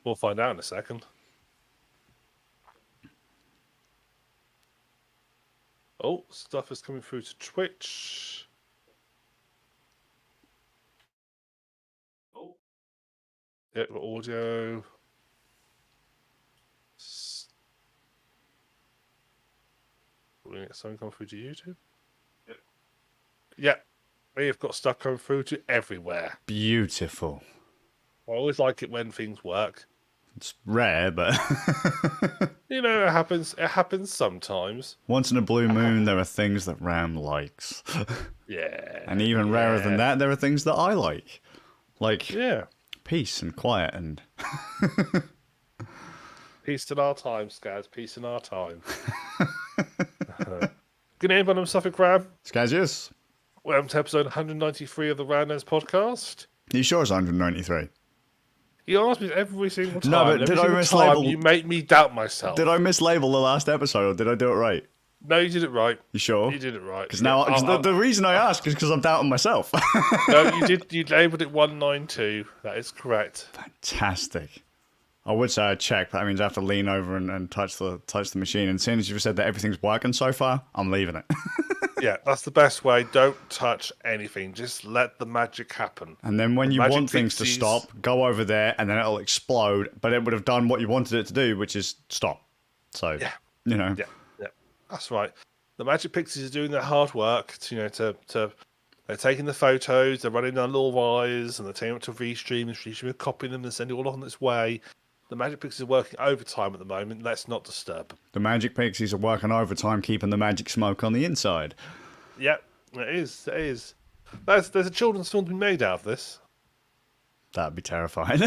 We'll find out in a second. Oh, stuff is coming through to Twitch. Oh. Yeah, audio. We're gonna get something coming through to YouTube. Yep. Yeah, we've got stuff coming through to everywhere. Beautiful. I always like it when things work. It's rare, but you know, it happens. It happens sometimes. Once in a blue moon, there are things that Ram likes. Yeah. And even rarer than that, there are things that I like. Like peace and quiet and peace in our time, Skazz. Peace in our time. Good evening, everyone. I'm Suffolk Ram. Skazz, yes. Welcome to episode 193 of the Randos podcast. Are you sure it's 193? You ask me every single time. No, but did I mislabel? You make me doubt myself. Did I mislabel the last episode, or did I do it right? No, you did it right. You sure? You did it right. Because now, the reason I ask is because I'm doubting myself. No, you did. You labelled it 192. That is correct. Fantastic. I would say I check, but that means I have to lean over and touch the machine. And as soon as you've said that everything's working so far, I'm leaving it. Yeah, that's the best way. Don't touch anything. Just let the magic happen. And then when you want things to stop, go over there and then it'll explode. But it would have done what you wanted it to do, which is stop. So, you know. Yeah, that's right. The magic pixies are doing their hard work. They're taking the photos, they're running down little wires, and they're taking it to Restream, and Restream are copying them and sending it all on its way. The magic pixies are working overtime at the moment. Let's not disturb them. The magic pixies are working overtime, keeping the magic smoke on the inside. Yeah, it is. It is. There's a children's film to be made out of this. That'd be terrifying.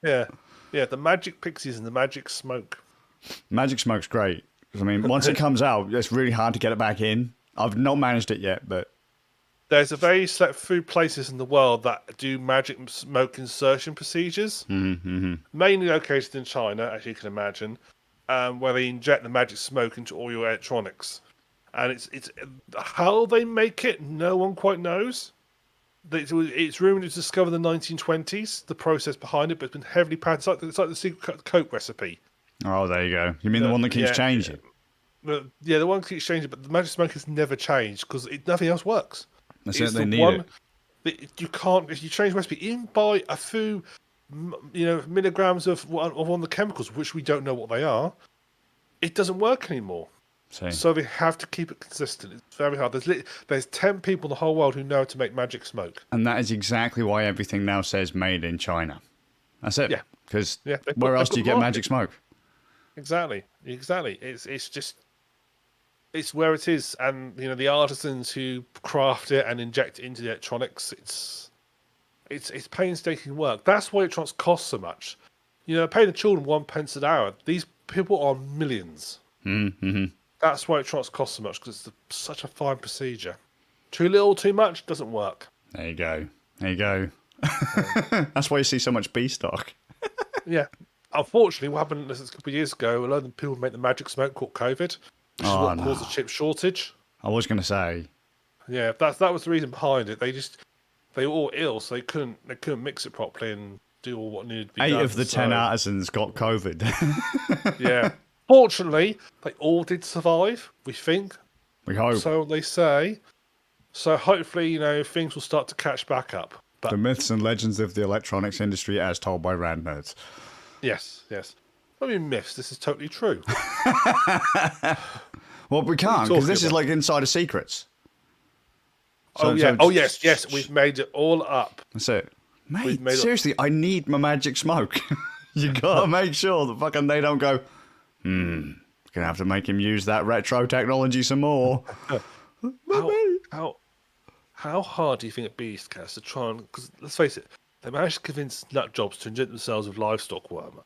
Yeah. The magic pixies and the magic smoke. Magic smoke's great. I mean, once it comes out, it's really hard to get it back in. I've not managed it yet, but there's a very select few places in the world that do magic smoke insertion procedures, mainly located in China, as you can imagine, where they inject the magic smoke into all your electronics. And it's how they make it, no one quite knows. It's rumored it was discovered in the 1920s, the process behind it, but it's been heavily patented. It's like the secret Coke recipe. Oh, there you go. You mean the one that keeps changing? Yeah, the one that keeps changing, but the magic smoke has never changed because nothing else works. That's it, they need it. You can't, if you change the recipe, even by a few, milligrams of one of the chemicals, which we don't know what they are, it doesn't work anymore. So they have to keep it consistent. It's very hard. There's 10 people in the whole world who know how to make magic smoke. And that is exactly why everything now says made in China. That's it. Yeah. Because where else do you get magic smoke? Exactly. It's just... It's where it is, and the artisans who craft it and inject it into the electronics. It's painstaking work. That's why electronics cost so much. Paying the children 1 pence an hour. These people are millions. Mm-hmm. That's why electronics cost so much, because it's such a fine procedure. Too little, too much doesn't work. There you go. That's why you see so much B stock. Yeah. Unfortunately, what happened a couple of years ago, a lot of people make the magic smoke called COVID. Which is what caused the chip shortage. I was going to say. Yeah, that was the reason behind it. They were all ill, so they couldn't mix it properly and do all what needed to be done. 8 of the 10 artisans got COVID. Yeah. Fortunately, they all did survive, we think. We hope. So they say. So hopefully, things will start to catch back up. But the myths and legends of the electronics industry as told by Rand Nerds. Yes. I mean, myths. This is totally true. Well, we can't, because this is like Insider Secrets. So, yes. We've made it all up. That's it. Mate, seriously, I need my magic smoke. You gotta make sure that fucking they don't go, gonna have to make him use that retro technology some more. How hard do you think it'd be, Skazz, to try and... Because, let's face it, they managed to convince nut jobs to inject themselves with livestock worm.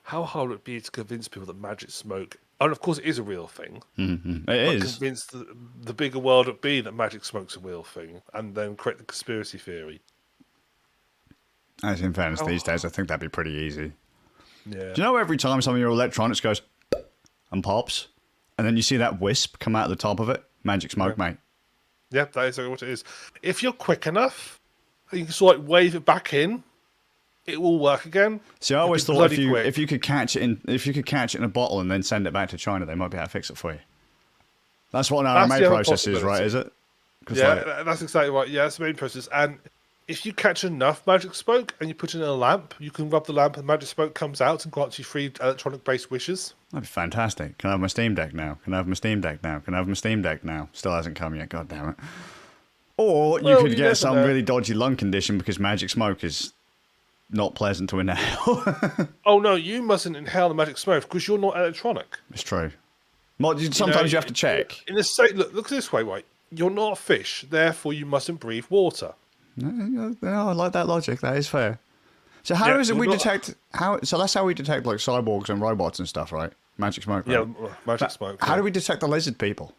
How hard would it be to convince people that magic smoke, and of course it is a real thing. Mm-hmm. It is. Convince the bigger world would be that magic smoke's a real thing, and then create the conspiracy theory. As in fairness, these days I think that'd be pretty easy. Yeah. Do you know every time some of your electronics goes and pops, and then you see that wisp come out of the top of it? Magic smoke, mate. Yep, that is what it is. If you're quick enough, you can sort of wave it back in. it will work again. See, I always thought if you could catch it in a bottle and then send it back to China, they might be able to fix it for you. That's what an RMA process is, right? Is it? Yeah, that's exactly right. Yeah, that's the main process. And if you catch enough magic smoke and you put it in a lamp, you can rub the lamp and magic smoke comes out and grants you free electronic-based wishes. That'd be fantastic. Can I have my Steam Deck now? Can I have my Steam Deck now? Can I have my Steam Deck now? Still hasn't come yet. God damn it. Or you could get some really dodgy lung condition because magic smoke is not pleasant to inhale. Oh no, you mustn't inhale the magic smoke because you're not electronic. It's true. Sometimes you have to check. In the look this way, right? You're not a fish, therefore you mustn't breathe water. No, I like that logic. That is fair. So how is it we detect So that's how we detect like cyborgs and robots and stuff, right? Magic smoke. Right? Yeah, magic smoke. How do we detect the lizard people?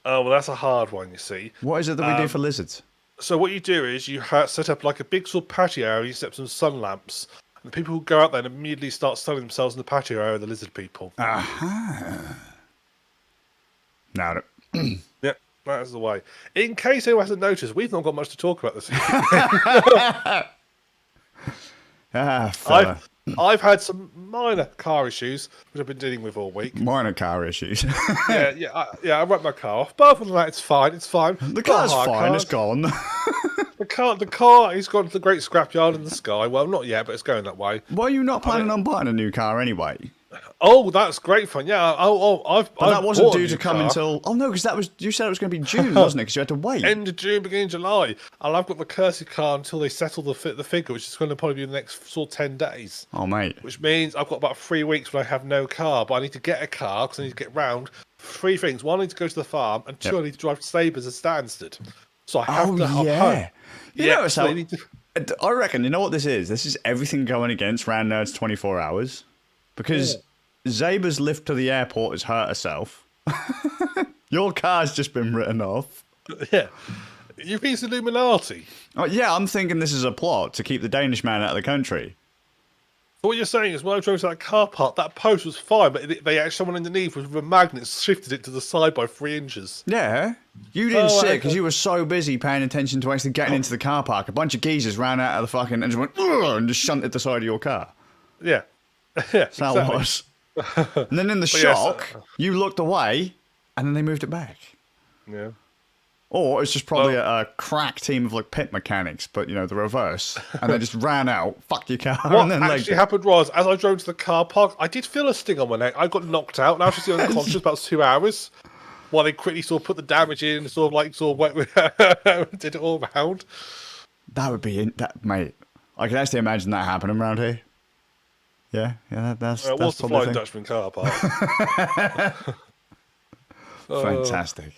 Oh well, that's a hard one. You see. What is it that we do for lizards? So what you do is you set up like a big sort of patio area. You set up some sun lamps, and the people who go out there and immediately start sunning themselves in the patio area are the lizard people. Aha. Now. Yeah, that's the way. In case anyone hasn't noticed, we've not got much to talk about this evening. I've had some minor car issues, which I've been dealing with all week. Minor car issues. I wrote my car off. But other than that, it's fine. It's fine. The car's fine. It's gone. The car, he's gone to the great scrapyard in the sky. Well, not yet, but it's going that way. Why are you not planning on buying a new car anyway? Oh, that's great fun. Yeah. But that wasn't due to come until. Oh no, because you said it was going to be June, wasn't it? Because you had to wait. End of June, beginning of July, and I've got the cursed car until they settle the figure, which is going to probably be the next sort of 10 days. Oh mate. Which means I've got about 3 weeks when I have no car, but I need to get a car because I need to get round. 3 things: one, I need to go to the farm, and 2, I need to drive to Sabres and Stansted. So I have to. Yeah. I reckon. You know what this is? This is everything going against Round Nerds 24 Hours, because. Yeah. Zaber's lift to the airport has hurt herself. Your car's just been written off. Yeah. You piece of Illuminati. Oh, yeah, I'm thinking this is a plot to keep the Danish man out of the country. So what you're saying is when I drove to that car park, that post was fine, but someone underneath with a magnet shifted it to the side by 3 inches. Yeah. You didn't see it because you were so busy paying attention to actually getting into the car park. A bunch of geezers ran out of the fucking and just went, and just shunted the side of your car. Yeah. That's how it was. And then in the shock, you looked away, and then they moved it back. Yeah. Or it's just probably a crack team of like pit mechanics, but the reverse, and they just ran out, fuck your car. What and then actually happened was, as I drove to the car park, I did feel a sting on my neck. I got knocked out, and I was just unconscious about 2 hours, while they quickly sort of put the damage in, did it all round. That would be mate. I can actually imagine that happening around here. Yeah, that's what's the Flying Dutchman car park? Fantastic.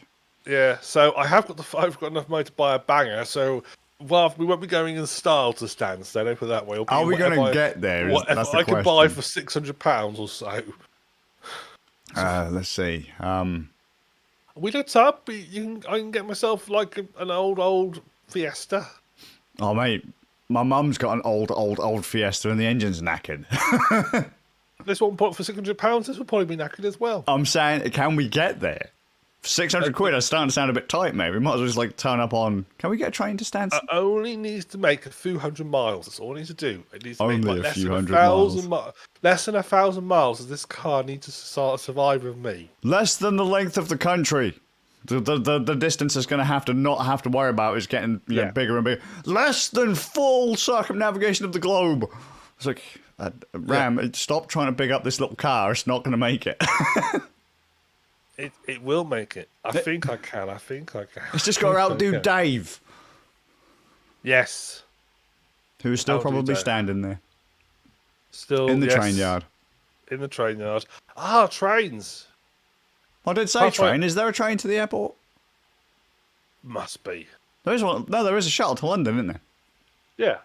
Yeah, so I've got enough money to buy a banger. So, we won't be going in style to Stansted. Put it that way. Are we going to get there? Whatever I could buy for £600 or so. Let's see. We looked up. I can get myself like an old Fiesta. Oh mate. My mum's got an old Fiesta and the engine's knackered. This one for £600, this will probably be knackered as well. I'm saying, can we get there? For 600 quid, that's starting to sound a bit tight, mate. We might as well just like turn up on. Can we get a train to Stansted? It only needs to make a few hundred miles. That's all it needs to do. It needs to only make a few hundred miles. Less than 1,000 miles. Does this car need to survive with me? Less than the length of the country. The distance is going to not have to worry about is getting bigger and bigger. Less than full circumnavigation of the globe. It's like, Ram, stop trying to big up this little car. It's not going to make it. It will make it. I think I can. It's just got to outdo Dave. Yes. Who's still probably standing there. Still in the train yard. In the train yard. Ah, trains. I did say train. Is there a train to the airport? Must be. There is one. No, there is a shuttle to London, isn't there? Yeah.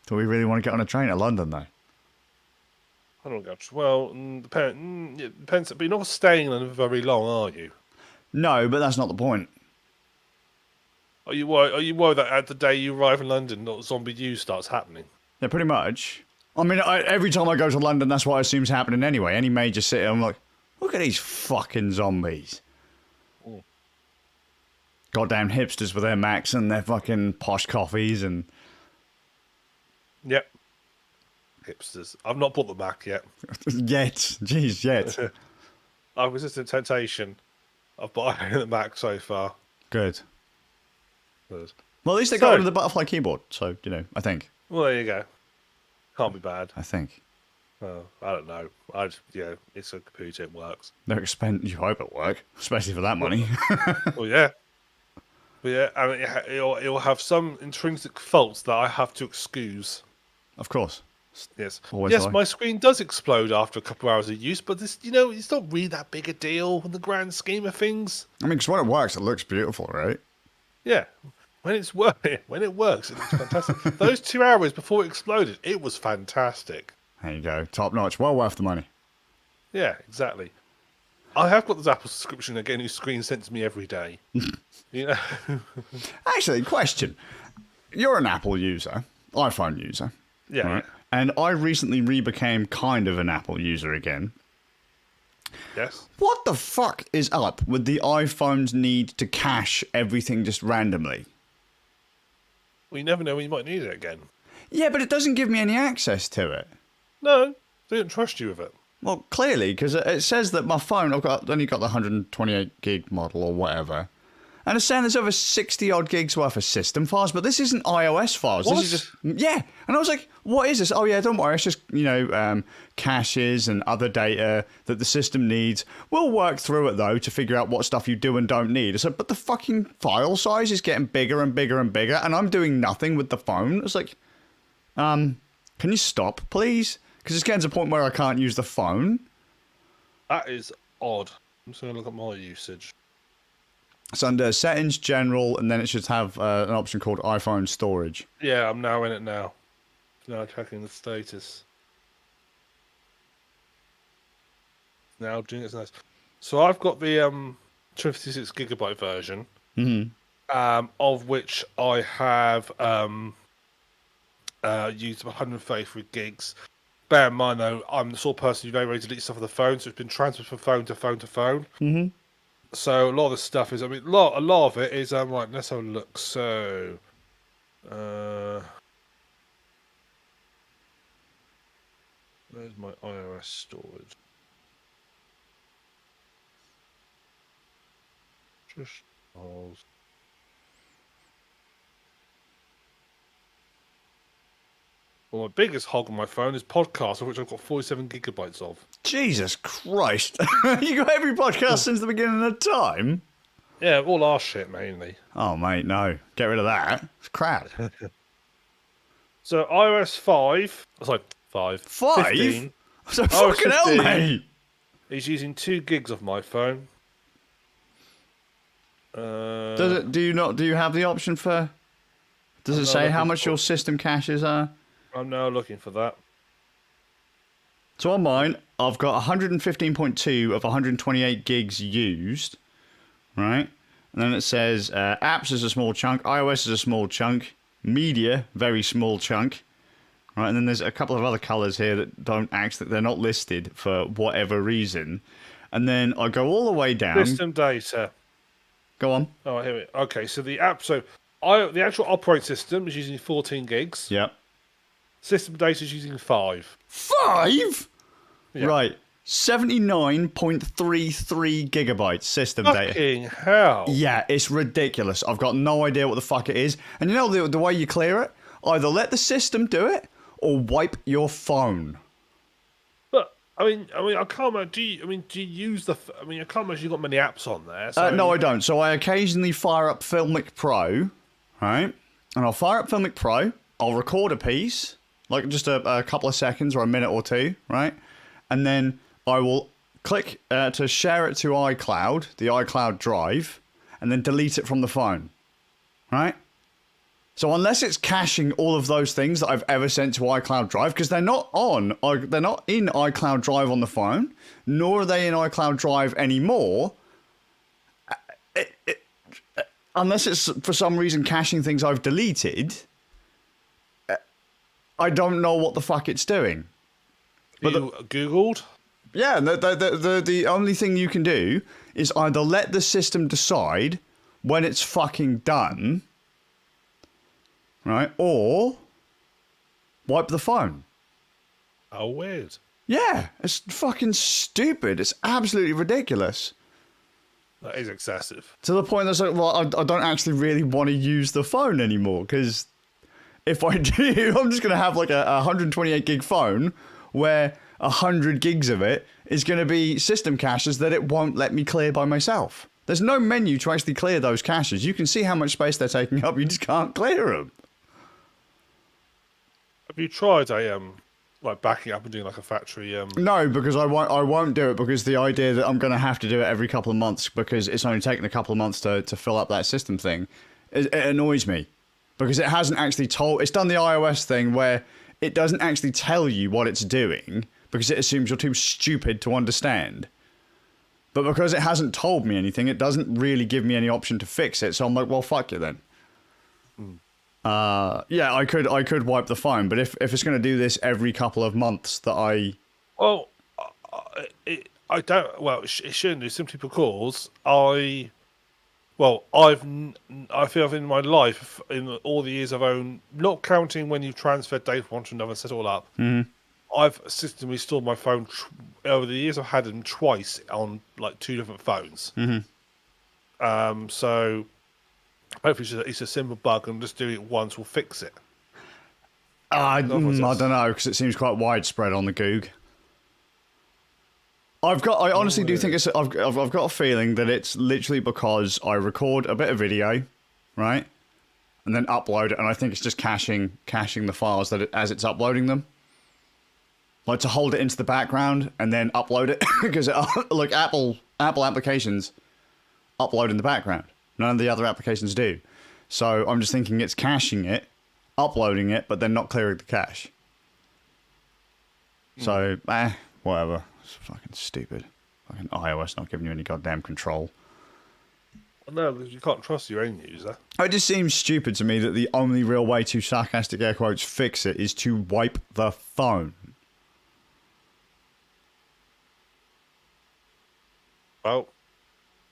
Do we really want to get on a train to London, though? I don't know. Well, it depends. But you're not staying in London very long, are you? No, but that's not the point. Are you worried that at the day you arrive in London, not Zombie U starts happening? Yeah, pretty much. I mean, every time I go to London, that's what I assume is happening anyway. Any major city, I'm like, look at these fucking zombies. Mm. Goddamn hipsters with their Macs and their fucking posh coffees and... Yep. Hipsters. I've not bought the Mac yet. Yet. Jeez, yet. I've resisted temptation of buying the Mac so far. Good. Good. Well, at least they got rid of the butterfly keyboard, so, you know, I think. Well, there you go. Can't be bad. I think. Oh, I don't know. It's a computer. It works. They're expensive. You hope it work, especially for that money. Well, yeah. But yeah, I mean, it'll have some intrinsic faults that I have to excuse. Of course. Yes. Always yes, like. my screen does explode after a couple of hours of use, but this, it's not really that big a deal in the grand scheme of things. I mean, because when it works, it looks beautiful, right? Yeah. When it works, it looks fantastic. Those 2 hours before it exploded, it was fantastic. There you go. Top notch. Well worth the money. Yeah, exactly. I have got this Apple subscription again, whose screen sent to me every day. Actually, question. You're an Apple user, iPhone user. Yeah. Right? And I recently became kind of an Apple user again. Yes. What the fuck is up with the iPhone's need to cache everything just randomly? Well, you never know when you might need it again. Yeah, but it doesn't give me any access to it. No, they don't trust you with it. Well, clearly, because it says that my phone, I've only got the 128 gig model or whatever. And it's saying there's over 60 odd gigs worth of system files, but this isn't iOS files. What? This is just, yeah. And I was like, what is this? Oh, yeah, don't worry. It's just, caches and other data that the system needs. We'll work through it, though, to figure out what stuff you do and don't need. It's like, but the fucking file size is getting bigger and bigger and bigger, and I'm doing nothing with the phone. It's like, can you stop, please? Because it's getting to the point where I can't use the phone. That is odd. I'm just going to look at my usage. It's under Settings, General, and then it should have an option called iPhone Storage. Yeah, I'm now in it now. Now checking the status. Now doing it nice. So I've got the 256 gigabyte version, of which I have used 133 gigs. Bear in mind, though, I'm the sort of person who very rarely deletes stuff on the phone, so it's been transferred from phone to phone to phone. Mm-hmm. So a lot of the stuff is, a lot of it is, right, let's have a look. So, where's my iOS storage? Just pause. Well, my biggest hog on my phone is podcasts, of which I've got 47 gigabytes of. Jesus Christ. You got every podcast since the beginning of time? Yeah, all our shit, mainly. Oh, mate, no. Get rid of that. It's crap. So, iOS 5... Sorry, 5. 5? 15. So fucking hell, mate. He's using 2 gigs of my phone. Do you have the option for... Does it say how much your system caches are? I'm now looking for that. So on mine, I've got 115.2 of 128 gigs used, right? And then it says apps is a small chunk, iOS is a small chunk, media, very small chunk, right? And then there's a couple of other colours here that they're not listed for whatever reason. And then I go all the way down. System data. Go on. Oh, here we go. Okay, so the app, the actual operating system is using 14 gigs. Yep. System data is using 5. 5? Yeah. Right. 79.33 gigabytes system data. Fucking hell. Yeah, it's ridiculous. I've got no idea what the fuck it is. And you know the way you clear it? Either let the system do it or wipe your phone. But I can't imagine. Do you use the? I can't imagine you've got many apps on there. So... No, I don't. So I occasionally fire up Filmic Pro, right? And I'll fire up Filmic Pro. I'll record a piece, like just a couple of seconds or a minute or two, right? And then I will click to share it to iCloud, the iCloud drive, and then delete it from the phone, right? So unless it's caching all of those things that I've ever sent to iCloud Drive, because they're not in iCloud Drive on the phone, nor are they in iCloud Drive anymore, unless it's for some reason caching things I've deleted, I don't know what the fuck it's doing. But you Googled? Yeah, the only thing you can do is either let the system decide when it's fucking done, right? Or wipe the phone. Oh, weird. Yeah, it's fucking stupid. It's absolutely ridiculous. That is excessive. To the point that's like, well, I don't actually really want to use the phone anymore, because if I do, I'm just going to have like a 128 gig phone where 100 gigs of it is going to be system caches that it won't let me clear by myself. There's no menu to actually clear those caches. You can see how much space they're taking up. You just can't clear them. Have you tried like backing up and doing like a factory? No, because I won't do it, because the idea that I'm going to have to do it every couple of months because it's only taken a couple of months to fill up that system thing, it annoys me. Because it hasn't actually it's done the iOS thing where it doesn't actually tell you what it's doing because it assumes you're too stupid to understand. But because it hasn't told me anything, it doesn't really give me any option to fix it. So I'm like, well, fuck you then. Yeah, I could wipe the phone, but if it's going to do this every couple of months that I... Well, I don't... Well, it shouldn't do, simply because I feel I've in my life, in all the years I've owned, not counting when you transferred data from one to another and set it all up, I've systemically stored my phone over the years. I've had them twice on like 2 different phones. So hopefully it's a simple bug, and just doing it once will fix it. I don't know, because it seems quite widespread on the Goog. I honestly do think I've got a feeling that it's literally because I record a bit of video, right, and then upload it, and I think it's just caching the files as it's uploading them, like to hold it into the background and then upload it, because like Apple applications upload in the background. None of the other applications do. So I'm just thinking it's caching it, uploading it, but then not clearing the cache. So, whatever. It's fucking stupid. Fucking iOS not giving you any goddamn control. No, because you can't trust your own user. It just seems stupid to me that the only real way to, sarcastic air quotes, fix it is to wipe the phone. Well,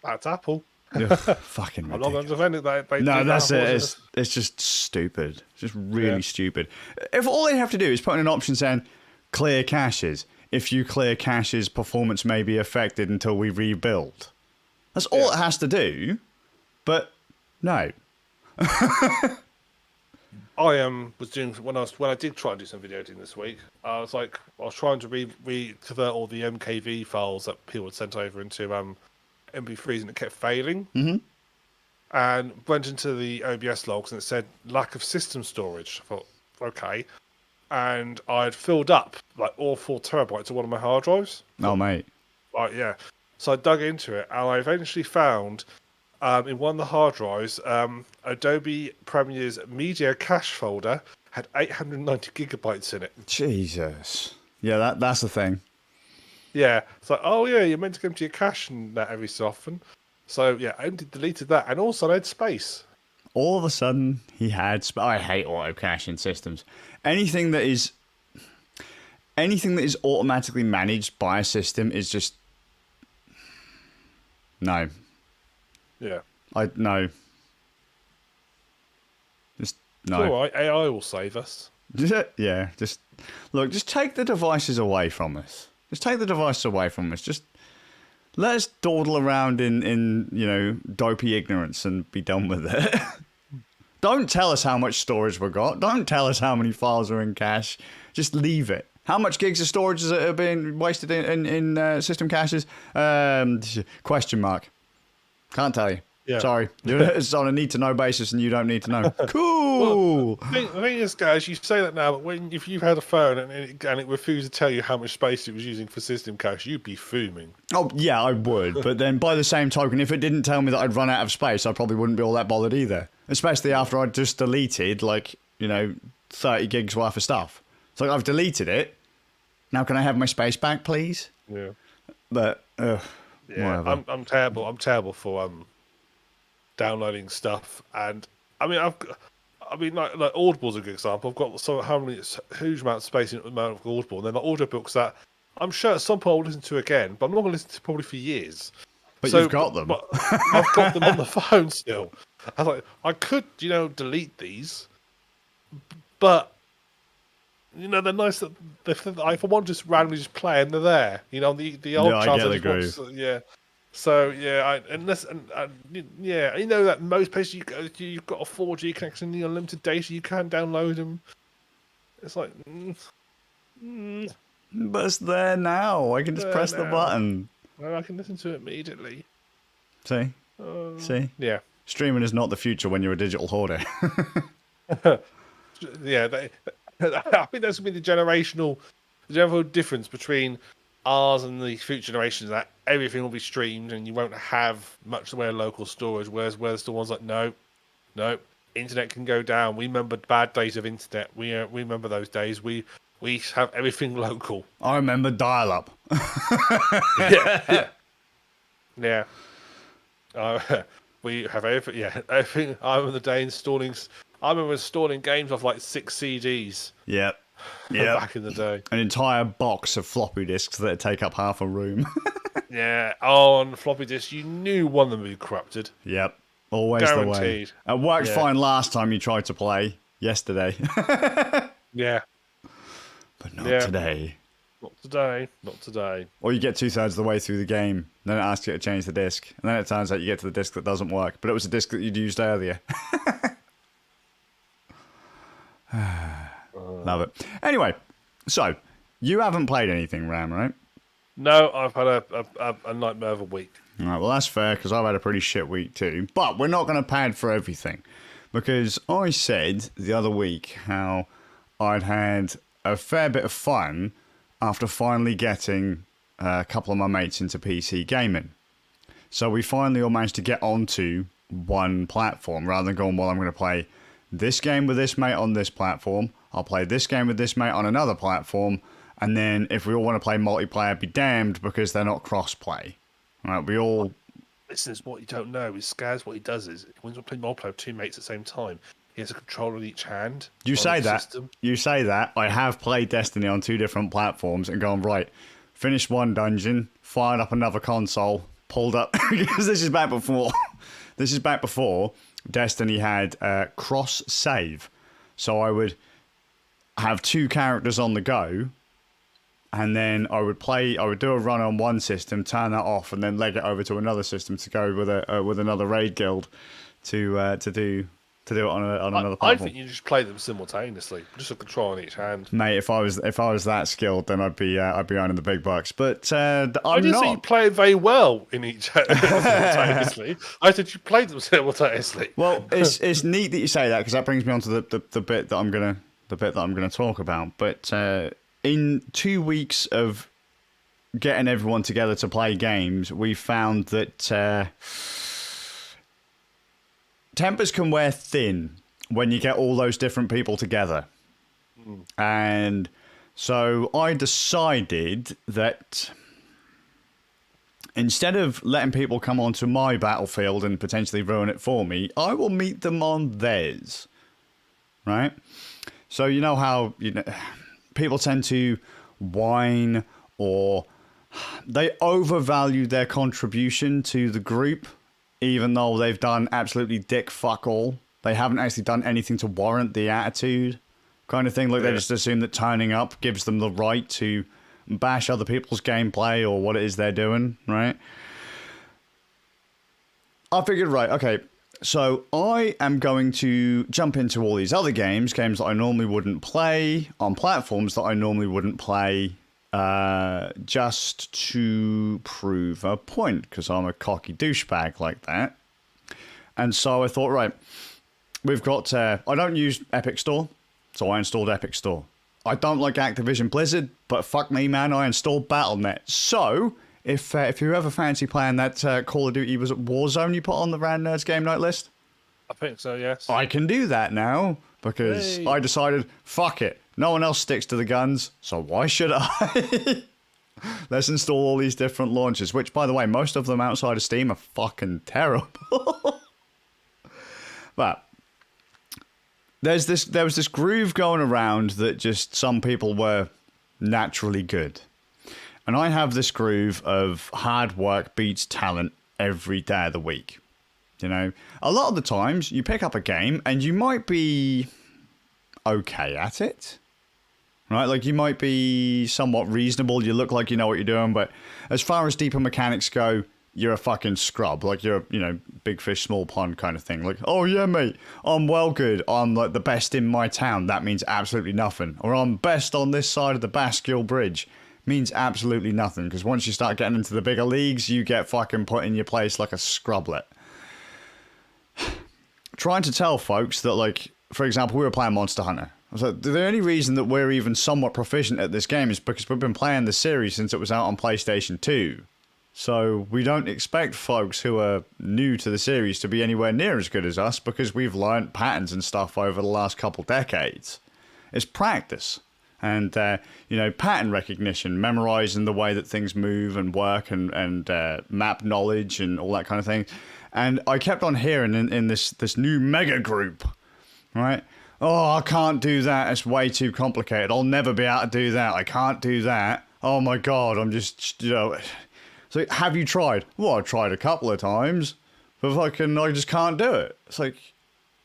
that's Apple. Ugh, fucking ridiculous. I'm not going to defend it. No, that's it. It's just stupid. It's just really stupid. If all they have to do is put in an option saying, clear caches. If you clear caches, performance may be affected until we rebuild. That's all it has to do. But no. I was doing when I did try and do some video editing this week. I was trying to convert all the MKV files that people had sent over into MP3s, and it kept failing. And went into the OBS logs, and it said lack of system storage. I thought, okay. And I'd filled up like all 4 terabytes of one of my hard drives. Oh, mate. Right, yeah. So I dug into it, and I eventually found in one of the hard drives, Adobe Premiere's media cache folder had 890 gigabytes in it. Jesus. Yeah, that's the thing. Yeah. It's like, oh yeah, you're meant to go into your cache and that every so often. So yeah, I deleted that, and also I had space. All of a sudden, he had... I hate auto-caching systems. Anything that is automatically managed by a system is just... No. Yeah. No. Just, no. It's all right, AI will save us. Yeah, just take the devices away from us. Just take the devices away from us. Just let us dawdle around in dopey ignorance and be done with it. Don't tell us how much storage we've got. Don't tell us how many files are in cache. Just leave it. How much gigs of storage are being wasted in system caches? Question mark. Can't tell you. Yeah. Sorry. It's on a need-to-know basis, and you don't need to know. Cool. Well, the thing is, guys, you say that now, but if you had a phone and it refused to tell you how much space it was using for system cache, you'd be fuming. Oh, yeah, I would. But then by the same token, if it didn't tell me that I'd run out of space, I probably wouldn't be all that bothered either. Especially after I'd just deleted, 30 gigs worth of stuff. So I've deleted it. Now can I have my space back, please? Yeah. But, whatever. I'm terrible. I'm terrible for downloading stuff, and like Audible's a good example. I've got huge amount of space in the amount of Audible, and then the audiobooks that I'm sure at some point I'll listen to again, but I'm not going to listen to probably for years. But you've got them. But I've got them on the phone still. I could, delete these, but they're nice that if I want to just randomly just play and they're there. The old I chance get I the just groove. want to, yeah. So yeah, yeah, that most places you go, you've got a 4G connection, unlimited data, you can't download them. It's like, But it's there now. I can just there press the now. button. Well, I can listen to it immediately. See? See? Yeah. Streaming is not the future when you're a digital hoarder. Yeah, I think that's gonna be the general difference between ours and the future generations. That everything will be streamed, and you won't have much in the way of local storage. Whereas the ones like no, internet can go down. We remember bad days of internet. We remember those days. We have everything local. I remember dial-up. Yeah. Yeah. We have everything. Yeah, everything. I remember the day installing. I remember installing games off like 6 CDs. Yep. Back in the day. An entire box of floppy disks that take up half a room. Yeah. On floppy disk, you knew one of them would be corrupted. Yep. Always Guaranteed. the way. It worked fine last time you tried to play. Yesterday. Yeah. But not today. Not today. Not today. Or you get 2/3 of the way through the game, then it asks you to change the disc, and then it turns out you get to the disc that doesn't work, but it was a disc that you'd used earlier. Love it. Anyway, so you haven't played anything, Ram, right? No, I've had a nightmare of a week. All right, well, that's fair, because I've had a pretty shit week too. But we're not going to pad for everything, because I said the other week how I'd had a fair bit of fun after finally getting a couple of my mates into PC gaming. So we finally all managed to get onto one platform, rather than going, well, I'm going to play this game with this mate on this platform, I'll play this game with this mate on another platform, and then if we all want to play multiplayer, be damned, because they're not cross-play. Right, we all... Listen, what you don't know is Skazz, what he does is, when you're playing multiplayer with 2 mates at the same time, he has a controller in each hand. You say that. System. You say that. I have played Destiny on 2 different platforms and gone, right, finished one dungeon, fired up another console, pulled up... because this is back before... this is back before Destiny had cross-save. So I would have 2 characters on the go, and then I would do a run on one system, turn that off, and then leg it over to another system to go with another raid guild to do it on another platform. I think you just play them simultaneously, just a control in each hand. Mate, if I was that skilled, then I'd be earning the big bucks. But I'm I didn't say you play very well in each simultaneously. I said you played them simultaneously. Well, it's neat that you say that, because that brings me on to the bit that I'm gonna talk about. But in 2 weeks of getting everyone together to play games, we found that tempers can wear thin when you get all those different people together. And so I decided that instead of letting people come onto my battlefield and potentially ruin it for me, I will meet them on theirs. Right? So you know how people tend to whine, or they overvalue their contribution to the group, even though they've done absolutely dick fuck all. They haven't actually done anything to warrant the attitude, kind of thing. Like they just assume that turning up gives them the right to bash other people's gameplay or what it is they're doing, right? I figured, right, okay, so I am going to jump into all these other games that I normally wouldn't play, on platforms that I normally wouldn't play, just to prove a point, because I'm a cocky douchebag like that. And so I thought, right, we've got... I don't use Epic Store, so I installed Epic Store. I don't like Activision Blizzard, but fuck me, man, I installed Battle.net. So... If you ever fancy playing that Call of Duty, was it Warzone you put on the Rand Nerds game night list? I think so, yes. I can do that now, because I decided, fuck it. No one else sticks to the guns, so why should I? Let's install all these different launchers, which, by the way, most of them outside of Steam are fucking terrible. But there was this groove going around that just some people were naturally good. And I have this groove of hard work beats talent every day of the week. You know, a lot of the times you pick up a game and you might be okay at it, right? Like, you might be somewhat reasonable, you look like you know what you're doing, but as far as deeper mechanics go, you're a fucking scrub. Like, you're, you know, big fish, small pond kind of thing. Like, oh yeah, mate, I'm well good. I'm like the best in my town. That means absolutely nothing. Or I'm best on this side of the Basquiat Bridge. Means absolutely nothing. Because once you start getting into the bigger leagues, you get fucking put in your place like a scrublet. Trying to tell folks that, like, for example, we were playing Monster Hunter. I was like, the only reason that we're even somewhat proficient at this game is because we've been playing the series since it was out on PlayStation 2. So we don't expect folks who are new to the series to be anywhere near as good as us because we've learnt patterns and stuff over the last couple decades. It's practice. And, you know, pattern recognition, memorizing the way that things move and work and map knowledge and all that kind of thing. And I kept on hearing in this new mega group, right? Oh, I can't do that. It's way too complicated. I'll never be able to do that. I can't do that. Oh my God, I'm just, you know. So have you tried? Well, I tried a couple of times, but I just can't do it. It's like,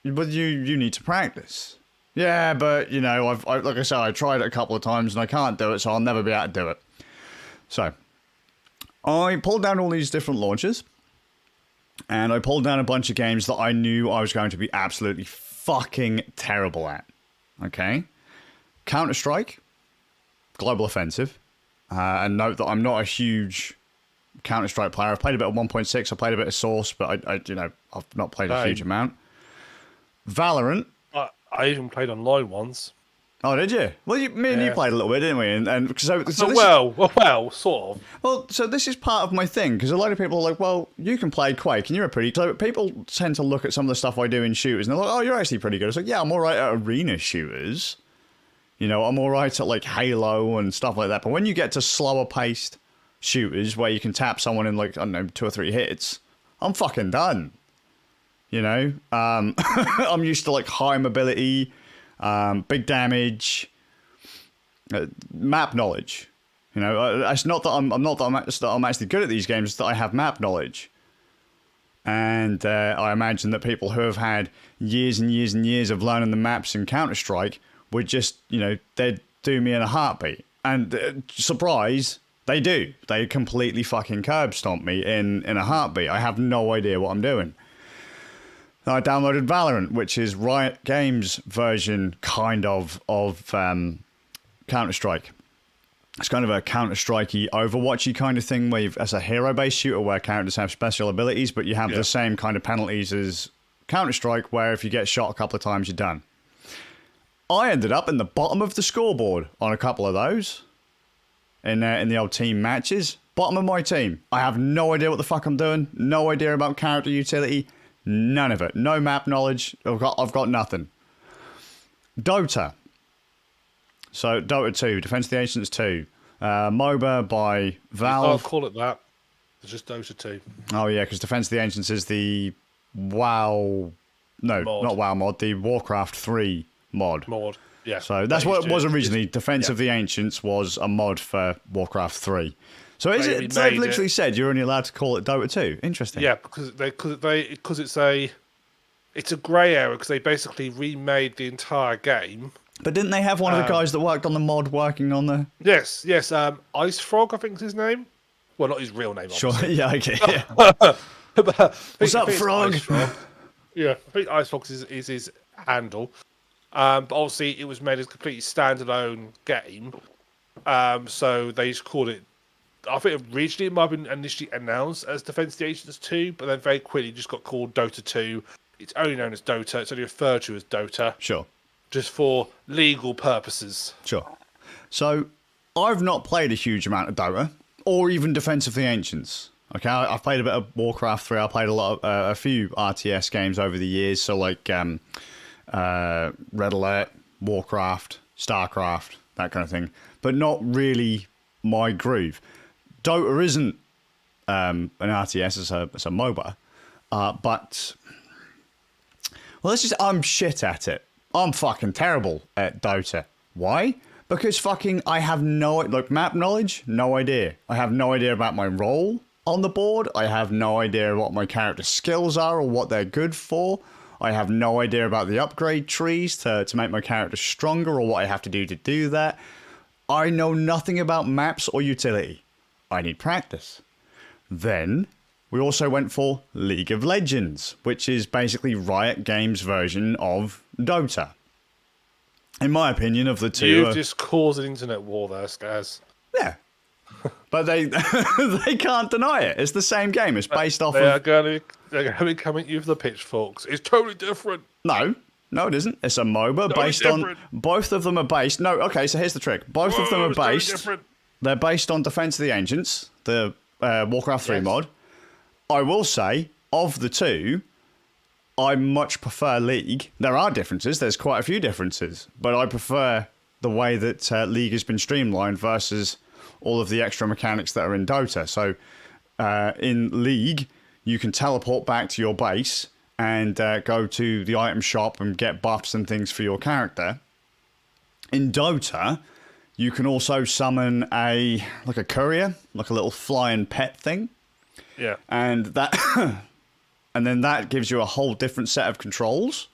but you need to practice. Yeah, but you know, I've like I said, I tried it a couple of times and I can't do it, so I'll never be able to do it. So I pulled down all these different launchers, and I pulled down a bunch of games that I knew I was going to be absolutely fucking terrible at. Okay, Counter-Strike, Global Offensive, and note that I'm not a huge Counter-Strike player. I've played a bit of 1.6, I played a bit of Source, but I've not played a huge amount. Valorant. I even played online once. Oh, did you? Well, me and you played a little bit, didn't we? And so well, sort of. Well, so this is part of my thing, because a lot of people are like, well, you can play Quake, and you're a pretty clever. People tend to look at some of the stuff I do in shooters, and they're like, oh, you're actually pretty good. It's like, yeah, I'm all right at arena shooters. You know, I'm all right at, like, Halo and stuff like that. But when you get to slower-paced shooters where you can tap someone in, like, I don't know, 2 or 3 hits, I'm fucking done. You know, I'm used to like high mobility, big damage, map knowledge. You know, it's not that I'm actually good at these games. It's that I have map knowledge, and I imagine that people who have had years and years and years of learning the maps in Counter-Strike would just, you know, they'd do me in a heartbeat. And surprise, they do. They completely fucking curb stomp me in a heartbeat. I have no idea what I'm doing. I downloaded Valorant, which is Riot Games' version, kind of Counter-Strike. It's kind of a Counter-Strike-y, Overwatch-y kind of thing, where it's a hero-based shooter where characters have special abilities, but you have the same kind of penalties as Counter-Strike, where if you get shot a couple of times, you're done. I ended up in the bottom of the scoreboard on a couple of those in the old team matches. Bottom of my team. I have no idea what the fuck I'm doing. No idea about character utility. None of it. No map knowledge. I've got nothing. DOTA. So Dota 2, Defense of the Ancients 2. MOBA by Valve. You can't call it that. It's just Dota 2. Oh yeah, because Defense of the Ancients is the WoW... No, mod. Not WoW mod. The Warcraft 3 mod. Yeah. So that's what it was originally. Defense of the Ancients was a mod for Warcraft 3. So they've literally said you're only allowed to call it Dota 2. Interesting. Yeah, because it's a grey area because they basically remade the entire game. But didn't they have one of the guys that worked on the mod working on the... Yes. Ice Frog, I think is his name. Well, not his real name, obviously. Sure, yeah, okay. Yeah. What's up, Frog? Yeah, I think Ice Frog is his handle. But obviously it was made as a completely standalone game. So they just called it... I think originally it might have been initially announced as Defense of the Ancients 2, but then very quickly just got called Dota 2. It's only known as Dota. It's only referred to as Dota. Sure. Just for legal purposes. Sure. So, I've not played a huge amount of Dota, or even Defense of the Ancients. Okay, I've played a bit of Warcraft 3. I played a few RTS games over the years, so like Red Alert, Warcraft, Starcraft, that kind of thing. But not really my groove. Dota isn't an RTS, it's a MOBA, but well, I'm shit at it. I'm fucking terrible at Dota. Why? Because fucking I have map knowledge, no idea. I have no idea about my role on the board. I have no idea what my character skills are or what they're good for. I have no idea about the upgrade trees to make my character stronger or what I have to do that. I know nothing about maps or utility. I need practice. Then we also went for League of Legends, which is basically Riot Games' version of Dota. In my opinion, of the two... You've just caused an internet war there, Skazz. Yeah. But they they can't deny it. It's the same game. It's based off they're going to be coming at you with the pitchforks. It's totally different. No, it isn't. It's a MOBA based on... Both of them are based... No, okay, so here's the trick. Both of them are based... They're based on Defense of the Ancients, the Warcraft 3 mod. I will say, of the two, I much prefer League. There are differences. There's quite a few differences. But I prefer the way that League has been streamlined versus all of the extra mechanics that are in Dota. So in League, you can teleport back to your base and go to the item shop and get buffs and things for your character. In Dota, you can also summon a courier, like a little flying pet thing. Yeah. And that and then that gives you a whole different set of controls.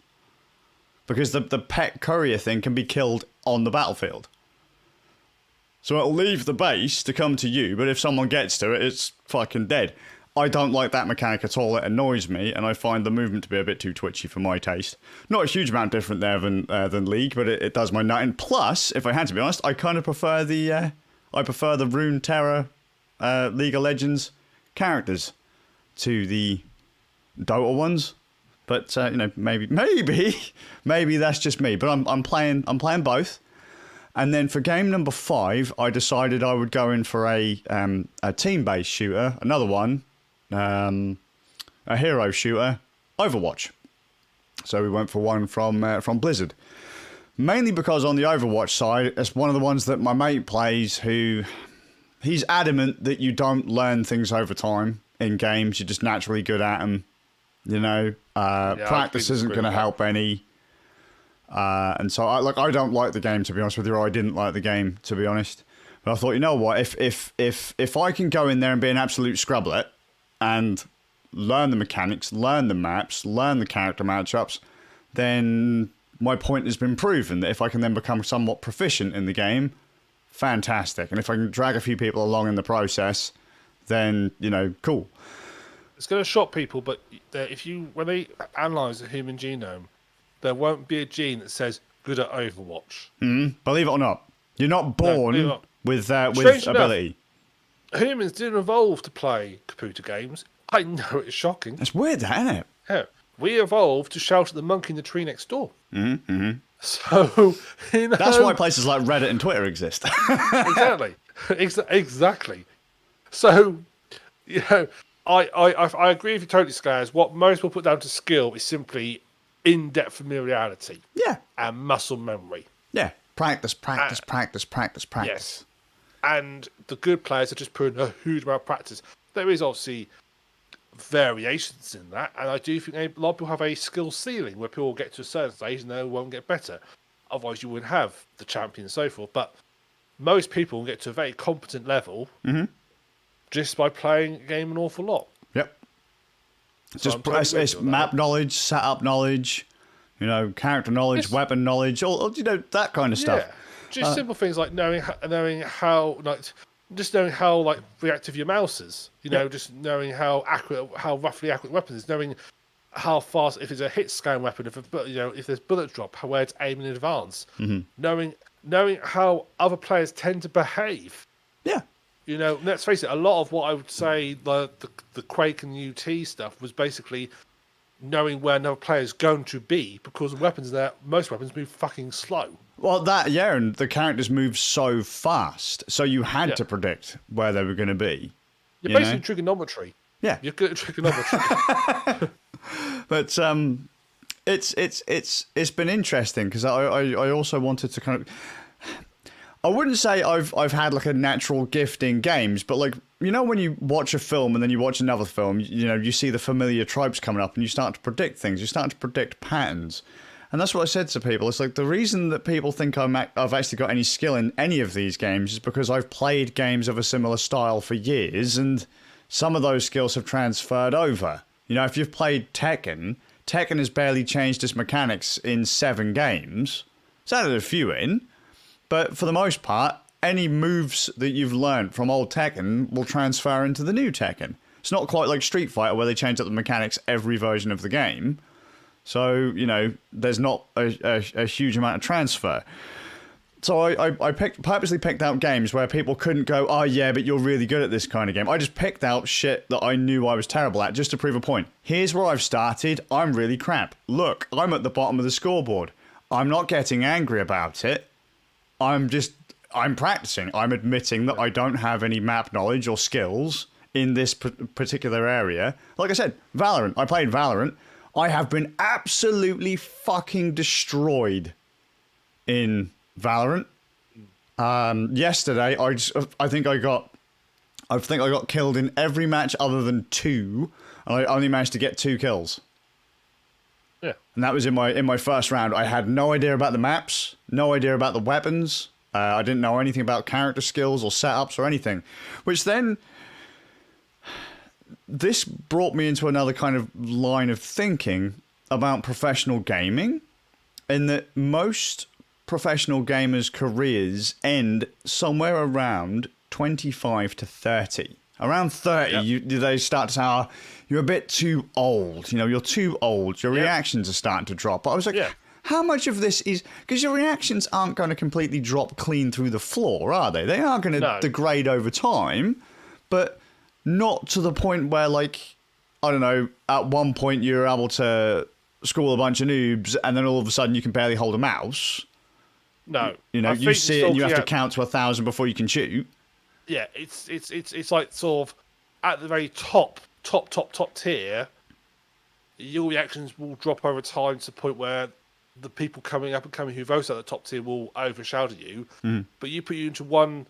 Because the pet courier thing can be killed on the battlefield. So it'll leave the base to come to you, but if someone gets to it, it's fucking dead. I don't like that mechanic at all. It annoys me, and I find the movement to be a bit too twitchy for my taste. Not a huge amount different there than League, but it does my nut. And plus, if I had to be honest, I kind of prefer the Runeterra League of Legends characters to the Dota ones. But maybe that's just me. But I'm playing both. And then for game number 5, I decided I would go in for a team-based shooter, another one, a hero shooter, Overwatch. So we went for one from Blizzard. Mainly because on the Overwatch side, it's one of the ones that my mate plays who... He's adamant that you don't learn things over time in games. You're just naturally good at them. Practice isn't going to help any. And so I don't like the game, to be honest with you, or I didn't like the game, to be honest. But I thought, you know what, if I can go in there and be an absolute scrublet and learn the mechanics, learn the maps, learn the character matchups, then my point has been proven that if I can then become somewhat proficient in the game, fantastic. And if I can drag a few people along in the process, then, cool. It's going to shock people, but when they analyse the human genome, there won't be a gene that says good at Overwatch. Believe it or not, you're not born with ability. Enough, humans didn't evolve to play computer games. I know it's shocking. It's weird, isn't it? Yeah, we evolved to shout at the monkey in the tree next door. So that's why places like Reddit and Twitter exist. Exactly. So I agree with you totally, Skazz. What most people put down to skill is simply in-depth familiarity. Yeah. And muscle memory. Yeah. Practice. Yes. And the good players are just putting a huge amount of practice. There is obviously variations in that, and I do think a lot of people have a skill ceiling where people get to a certain stage and they won't get better. Otherwise you wouldn't have the champion and so forth. But most people will get to a very competent level just by playing a game an awful lot. Yep. So it's map knowledge, setup knowledge, character knowledge, weapon knowledge, all that kind of stuff. Yeah, just simple things like knowing how reactive your mouse is. Just knowing how roughly accurate weapons is, knowing how fast, if it's a hit scan weapon, if there's bullet drop, where it's aiming in advance, knowing how other players tend to behave. Yeah. Let's face it, a lot of what I would say, the Quake and UT stuff was basically knowing where another player is going to be, because most weapons move fucking slow. Well, and the characters move so fast, so you had to predict where they were going to be. You're basically trigonometry. Yeah. You're good at trigonometry. But it's been interesting, because I also wanted to kind of... I wouldn't say I've had like a natural gift in games, but when you watch a film and then you watch another film, you see the familiar tropes coming up and you start to predict things. You start to predict patterns. And that's what I said to people. It's like the reason that people think I've actually got any skill in any of these games is because I've played games of a similar style for years, and some of those skills have transferred over. If you've played Tekken Tekken has barely changed its mechanics in 7 games. It's added a few in, but for the most part, any moves that you've learned from old Tekken will transfer into the new Tekken. It's not quite like Street Fighter where they change up the mechanics every version of the game. So, you know, there's not a huge amount of transfer. So I purposely picked out games where people couldn't go, oh yeah, but you're really good at this kind of game. I just picked out shit that I knew I was terrible at just to prove a point. Here's where I've started. I'm really crap. Look, I'm at the bottom of the scoreboard. I'm not getting angry about it. I'm practicing. I'm admitting that I don't have any map knowledge or skills in this particular area. Like I said, Valorant. I played Valorant. I have been absolutely fucking destroyed in Valorant. Yesterday, I think I got killed in every match other than 2, and I only managed to get 2 kills. Yeah, and that was in my first round. I had no idea about the maps, no idea about the weapons. I didn't know anything about character skills or setups or anything, which then this brought me into another kind of line of thinking about professional gaming, in that most professional gamers' careers end somewhere around 25 to 30. Around 30, yep. They start to say, oh, you're a bit too old. You know, you're too old. Your reactions are starting to drop. But I was like, how much of this is... Because your reactions aren't going to completely drop clean through the floor, are they? They are going to degrade over time, but not to the point where, like, I don't know, at one point you're able to school a bunch of noobs and then all of a sudden you can barely hold a mouse. No. You know, you see it and you have to count to 1,000 before you can shoot. Yeah, it's like sort of at the very top tier, your reactions will drop over time to the point where the people coming who vote at the top tier will overshadow you. Mm. But you put you into one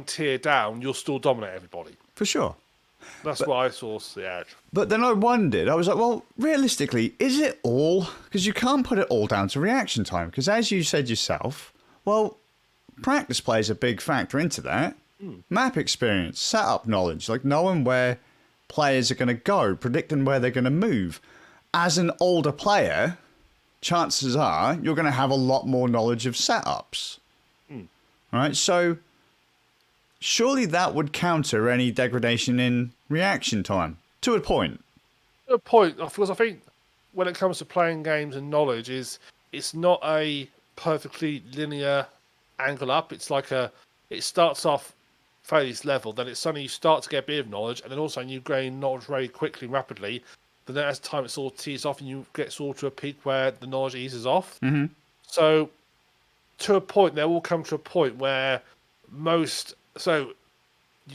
tier down, you'll still dominate everybody. For sure. That's what I saw the edge. But then I wondered, I was like, well, realistically, is it all? Because you can't put it all down to reaction time. Because as you said yourself, well, practice plays a big factor into that. Map experience, setup knowledge, like knowing where players are going to go, predicting where they're going to move. As an older player, chances are you're going to have a lot more knowledge of setups. Right? So surely that would counter any degradation in reaction time, to a point. To a point, because I think when it comes to playing games and knowledge, it's not a perfectly linear angle up. It's like it starts off fairly level, then it's suddenly you start to get a bit of knowledge, and then also you gain knowledge very quickly and rapidly. But then as time it sort of tees off, and you get sort of to a peak where the knowledge eases off. Mm-hmm. So to a point, there will come to a point where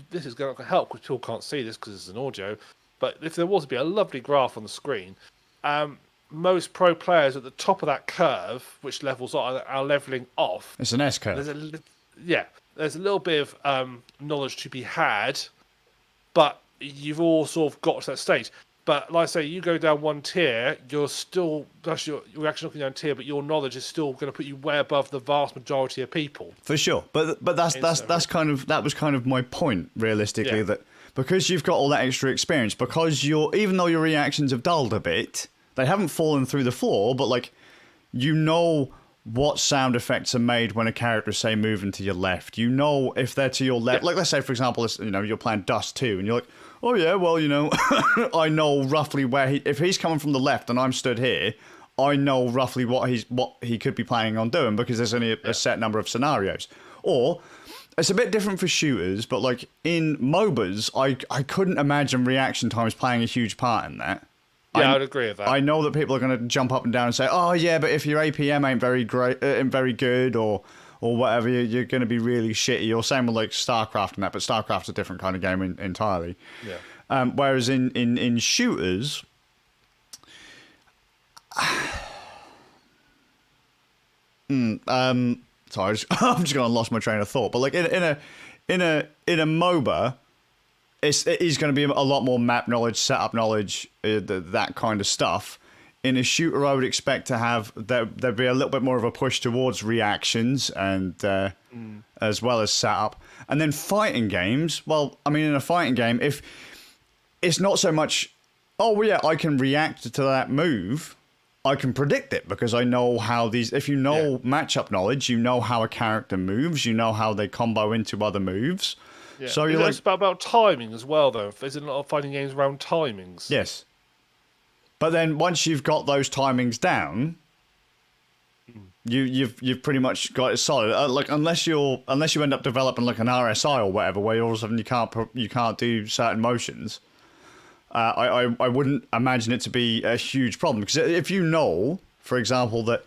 this is going to help because people can't see this because it's an audio. But if there was to be a lovely graph on the screen, most pro players at the top of that curve, which levels are leveling off. It's an S curve. There's a little bit of knowledge to be had, but you've all sort of got to that stage. But like I say, you go down one tier, you're actually looking down tier, but your knowledge is still going to put you way above the vast majority of people. For sure, but that was kind of my point, realistically, that because you've got all that extra experience, because even though your reactions have dulled a bit, they haven't fallen through the floor, but like you know what sound effects are made when a character, say, moving to your left. You know if they're to your left. Like, let's say, for example, you're playing Dust 2, and you're like, oh, yeah, well, I know roughly where if he's coming from the left and I'm stood here, I know roughly what he could be planning on doing because there's only a set number of scenarios. Or, it's a bit different for shooters, but, like, in MOBAs, I couldn't imagine reaction times playing a huge part in that. Yeah, I'd agree with that. I know that people are going to jump up and down and say, "Oh yeah, but if your APM ain't very great, very good, or whatever, you're going to be really shitty." Or same with like StarCraft and that, but StarCraft's a different kind of game entirely. Yeah. Whereas in shooters, sorry, I'm just going to lost my train of thought. But like in a MOBA. It is going to be a lot more map knowledge, setup knowledge, that kind of stuff. In a shooter, I would expect to have there'd be a little bit more of a push towards reactions and as well as setup. And then fighting games, well, I mean, in a fighting game, if it's not so much, oh yeah, I can react to that move. I can predict it because I know how these. If you know matchup knowledge, you know how a character moves. You know how they combo into other moves. Yeah. So you're it's about timing as well, though. There's a lot of fighting games around timings. yes. But then once you've got those timings down, you've pretty much got it solid. Like unless you end up developing like an RSI or whatever, where all of a sudden you can't do certain motions. I wouldn't imagine it to be a huge problem because if you know, for example, that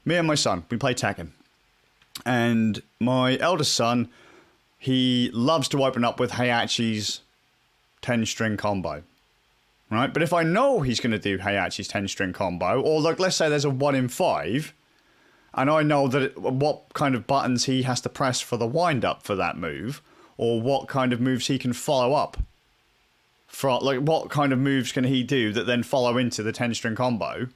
me and my son, we play Tekken, and my eldest son, he loves to open up with Heihachi's 10-string combo. Right, but if I know he's going to do Heihachi's 10-string combo, or like let's say there's a 1 in 5, and I know that what kind of buttons he has to press for the wind up for that move, or what kind of moves he can follow up. Like what kind of moves can he do that then follow into the 10-string combo?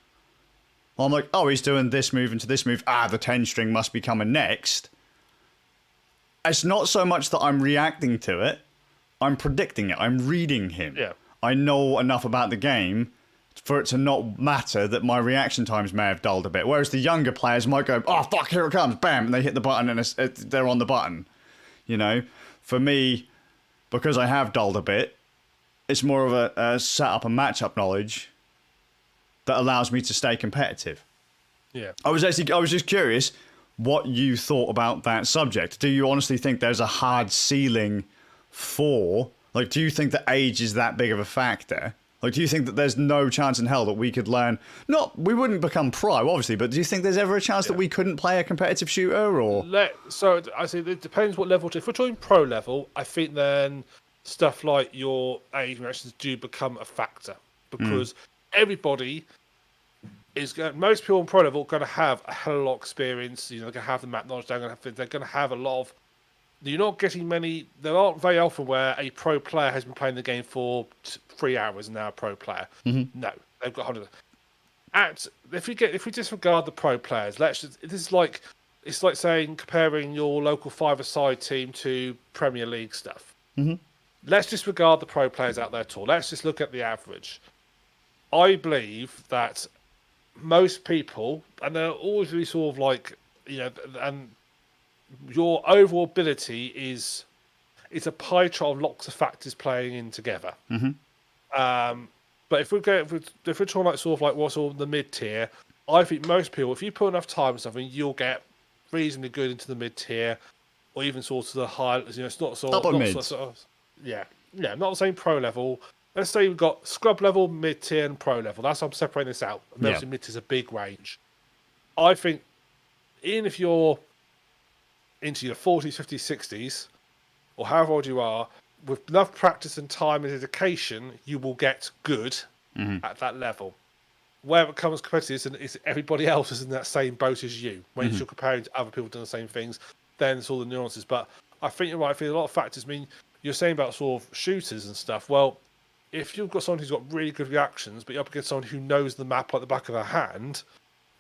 Well, I'm like, oh, he's doing this move into this move. The 10-string must be coming next. It's not so much that I'm reacting to it. I'm predicting it. I'm reading him. Yeah. I know enough about the game for it to not matter that my reaction times may have dulled a bit. Whereas the younger players might go, oh, fuck, here it comes, bam, and they hit the button and they're on the button. You know? For me, because I have dulled a bit, it's more of a setup and matchup knowledge that allows me to stay competitive. Yeah. I was just curious what you thought about that subject. Do you honestly think there's a hard ceiling for... Like, do you think that age is that big of a factor? Like, do you think that there's no chance in hell that we could learn... we wouldn't become pro, obviously, but do you think there's ever a chance that we couldn't play a competitive shooter, or... So, I say it depends what level... If we're talking pro level, I think then stuff like your age reactions do become a factor. Because everybody is going... Most people on pro level are going to have a hell of a lot of experience. You know, they're going to have the map knowledge. They're going to have a lot of... You're not getting many... There aren't very often where a pro player has been playing the game for 3 hours and now a pro player. No, they've got 100. If we disregard the pro players, it's like saying comparing your local five-a-side team to Premier League stuff. Let's disregard the pro players out there at all. Let's just look at the average. I believe that most people, and they're always really sort of like, you know, and your overall ability is a pie chart of lots of factors playing in together. But if we're talking like sort of like what's all the mid tier, I think most people, if you put enough time on something, you'll get reasonably good into the mid tier, or even sort of the high. You know, it's not sort of not the same pro level. Let's say we've got scrub level, mid tier, and pro level. That's how I'm separating this out. And obviously, mid tier is a big range. I think, even if you're into your 40s, 50s, 60s, or however old you are, with enough practice and time and dedication, you will get good at that level. Where it becomes competitive is everybody else is in that same boat as you. When you're comparing to other people doing the same things, then it's all the nuances. But I think you're right. I think a lot of factors. I mean, you're saying about sort of shooters and stuff. Well, if you've got someone who's got really good reactions, but you're up against someone who knows the map like the back of their hand,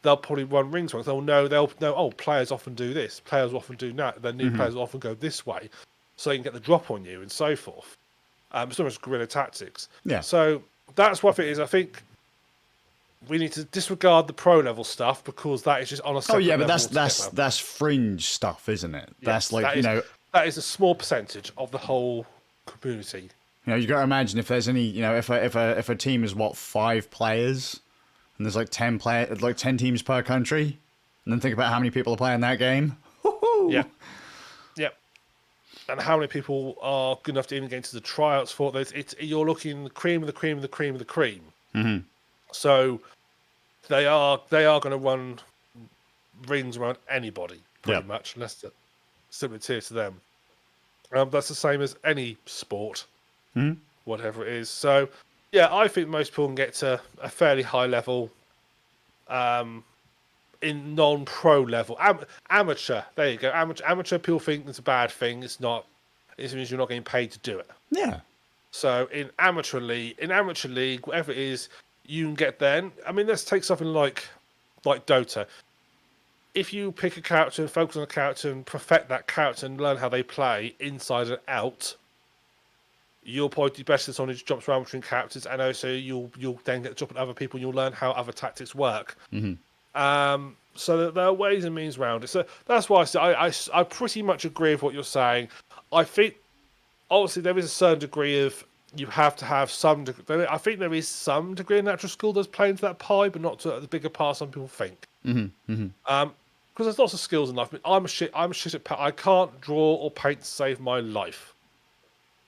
they'll probably run rings wrong. They'll know, oh, players often do this. Players often do that. Then new players often go this way. So you can get the drop on you and so forth. It's almost guerrilla tactics. Yeah. So that's what it is. I think we need to disregard the pro level stuff because that is just on a separate level. But that's fringe stuff, isn't it? Yes, that's like, that is a small percentage of the whole community. You know, you got to imagine if there's any, if a team is 5 players and there's like 10 teams per country, and then think about how many people are playing that game. Woo-hoo! Yeah. And how many people are good enough to even get into the tryouts for those? You're looking the cream of the cream of the cream of the cream. So they are going to run rings around anybody pretty much, unless they're similar tier to them. That's the same as any sport, whatever it is. So yeah, I think most people can get to a fairly high level. In non-pro level, amateur. There you go. Amateur people think it's a bad thing. It's not. It means you're not getting paid to do it. Yeah. So in amateur league, whatever it is, you can get there. I mean, let's take something like DOTA. If you pick a character and focus on a character and perfect that character and learn how they play inside and out, you'll probably do better than someone who just jumps around between characters, and also you'll then get the drop at other people, and you'll learn how other tactics work. So there are ways and means around it. So that's why I pretty much agree with what you're saying. I think obviously there is a certain degree of you have to have some. I think there is some degree of natural skill does play into that pie, but not to the bigger part some people think. Because there's lots of skills in life. I mean, I'm shit at. I can't draw or paint to save my life.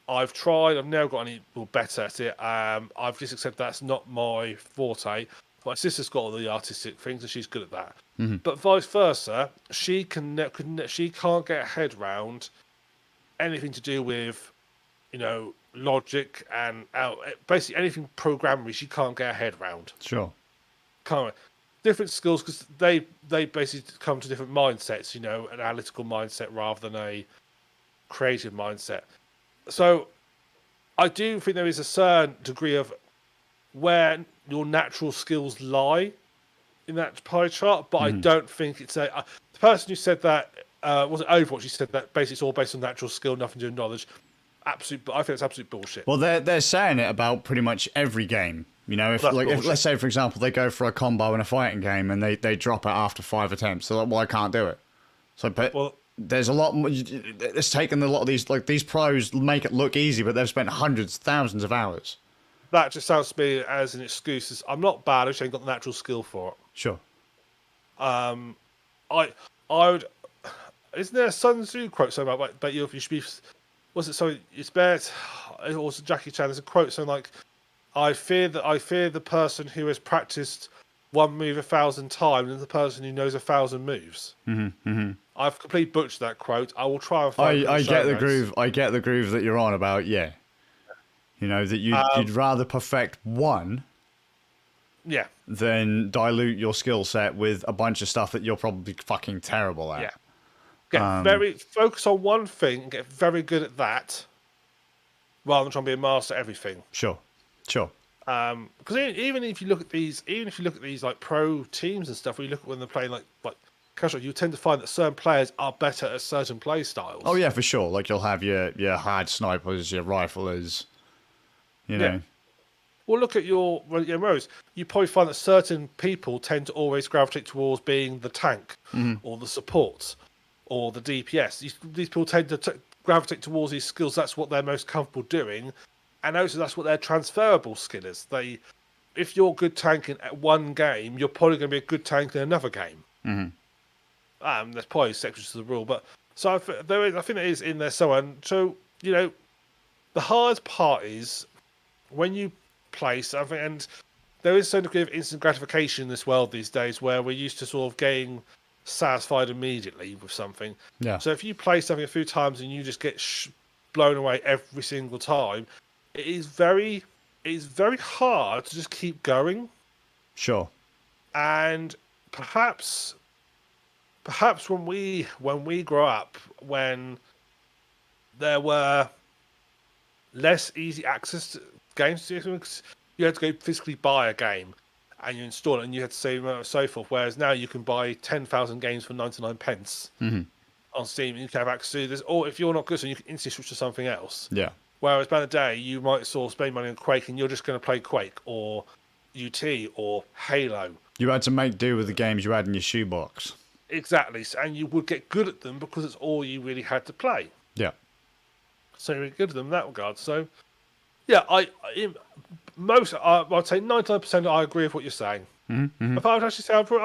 I've tried. I've never got any better at it. I've just accepted that's not my forte. My sister's got all the artistic things, and she's good at that. But vice versa, she can't get her head round anything to do with, logic and basically anything programming. She can't get her head round. Sure. Can't. Different skills because they basically come to different mindsets. An analytical mindset rather than a creative mindset. So, I do think there is a certain degree of where your natural skills lie in that pie chart, but I don't think it's the person who said that was it Overwatch? He said that basically it's all based on natural skill, nothing to do with knowledge. I think it's absolute bullshit. Well, they're saying it about pretty much every game. If let's say for example they go for a combo in a fighting game and they drop it after 5 attempts, so I can't do it. So, there's a lot. It's taken a lot of these pros make it look easy, but they've spent hundreds, thousands of hours. That just sounds to me as an excuse. I'm not bad. I just ain't got the natural skill for it. Sure. I would. Isn't there a Sun Tzu quote something about but you should be? Was it so? It's bad. It was Jackie Chan. There's a quote something like, I fear the person who has practiced one move 1,000 times than the person who knows 1,000 moves. I've completely butchered that quote. I will try and find. I get the groove. I get the groove that you're on about. Yeah. That you'd rather perfect one. Yeah. Than dilute your skill set with a bunch of stuff that you're probably fucking terrible at. Yeah. Focus on one thing and get very good at that, rather than trying to be a master at everything. Sure. Because even if you look at these like pro teams and stuff, where you look at when they're playing like casual, you tend to find that certain players are better at certain play styles. Oh yeah, for sure. Like you'll have your hard snipers, your riflers. Yeah. Well, look at your Rose. You probably find that certain people tend to always gravitate towards being the tank, or the support, or the DPS. These people tend to gravitate towards these skills. That's what they're most comfortable doing, and also that's what their transferable skill is. If you're good tanking at one game, you're probably going to be a good tank in another game. There's probably exceptions to the rule, but so I think it is in there somewhere. So the hardest part is when you play something, and there is some degree of instant gratification in this world these days where we're used to sort of getting satisfied immediately with something. Yeah. So if you play something a few times and you just get blown away every single time, it is very hard to just keep going. Sure. And perhaps when we grow up, when there were less easy access to games, you had to go physically buy a game and you install it and you had to save and so forth. Whereas now you can buy 10,000 games for 99 pence on Steam, and you can have access to this. Or if you're not good, so you can instantly switch to something else. Yeah. Whereas back in the day, you might sort of spend money on Quake and you're just going to play Quake or UT or Halo. You had to make do with the games you had in your shoebox. Exactly, and you would get good at them because it's all you really had to play. Yeah. So you're good at them in that regard. So, yeah, I'd say 99% I agree with what you're saying. If I would actually say, I feel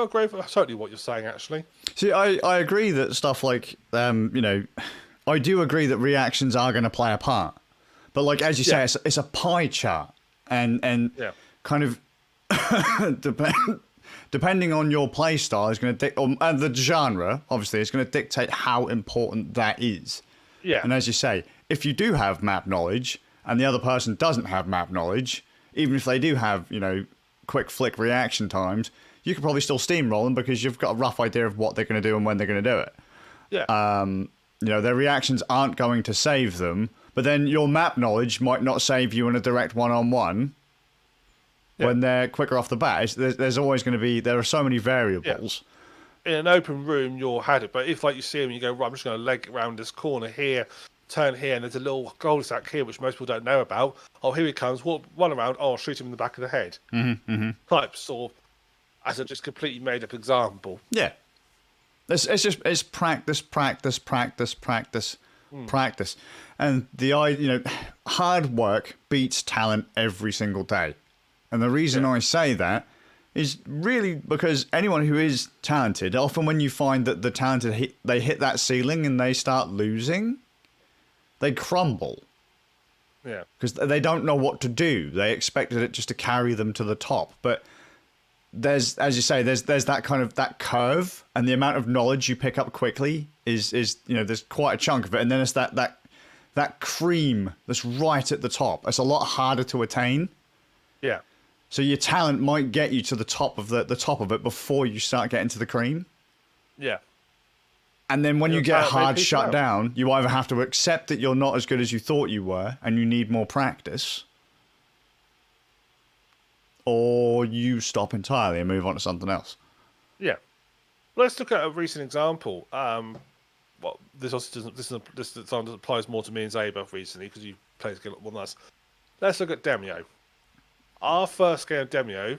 agree with totally what you're saying. Actually, see, I agree that stuff like I do agree that reactions are going to play a part, but like as you say, it's a pie chart, and kind of depending on your play style is going to and the genre, obviously, is going to dictate how important that is. Yeah. And as you say, if you do have map knowledge and the other person doesn't have map knowledge, even if they do have quick flick reaction times, you can probably still steamroll them because you've got a rough idea of what they're going to do and when they're going to do it. Yeah. Their reactions aren't going to save them, but then your map knowledge might not save you in a direct one-on-one when they're quicker off the bat. There's always going to be, there are so many variables. In an open room, you'll had it, but if like you see them, you go, right, I'm just going to leg around this corner here turn here, and there's a little cul-de-sac here, which most people don't know about. Oh, here he comes, walk one around, oh, I'll shoot him in the back of the head. Type, sort of, as a just completely made-up example. Yeah. It's practice, practice. And hard work beats talent every single day. And the reason I say that is really because anyone who is talented, often when you find that the talented they hit that ceiling and they start losing, they crumble. Yeah. Because they don't know what to do. They expected it just to carry them to the top. But there's, as you say, there's that kind of that curve, and the amount of knowledge you pick up quickly is there's quite a chunk of it, and then it's that cream that's right at the top. It's a lot harder to attain. Yeah. So your talent might get you to the top of the top of it before you start getting to the cream. Yeah. And then when you get hard shut down, you either have to accept that you're not as good as you thought you were, and you need more practice, or you stop entirely and move on to something else. Yeah. Let's look at a recent example. Well, this applies more to me and Zaber recently because you played a lot more than us. Let's look at Demio. Our first game of Demio,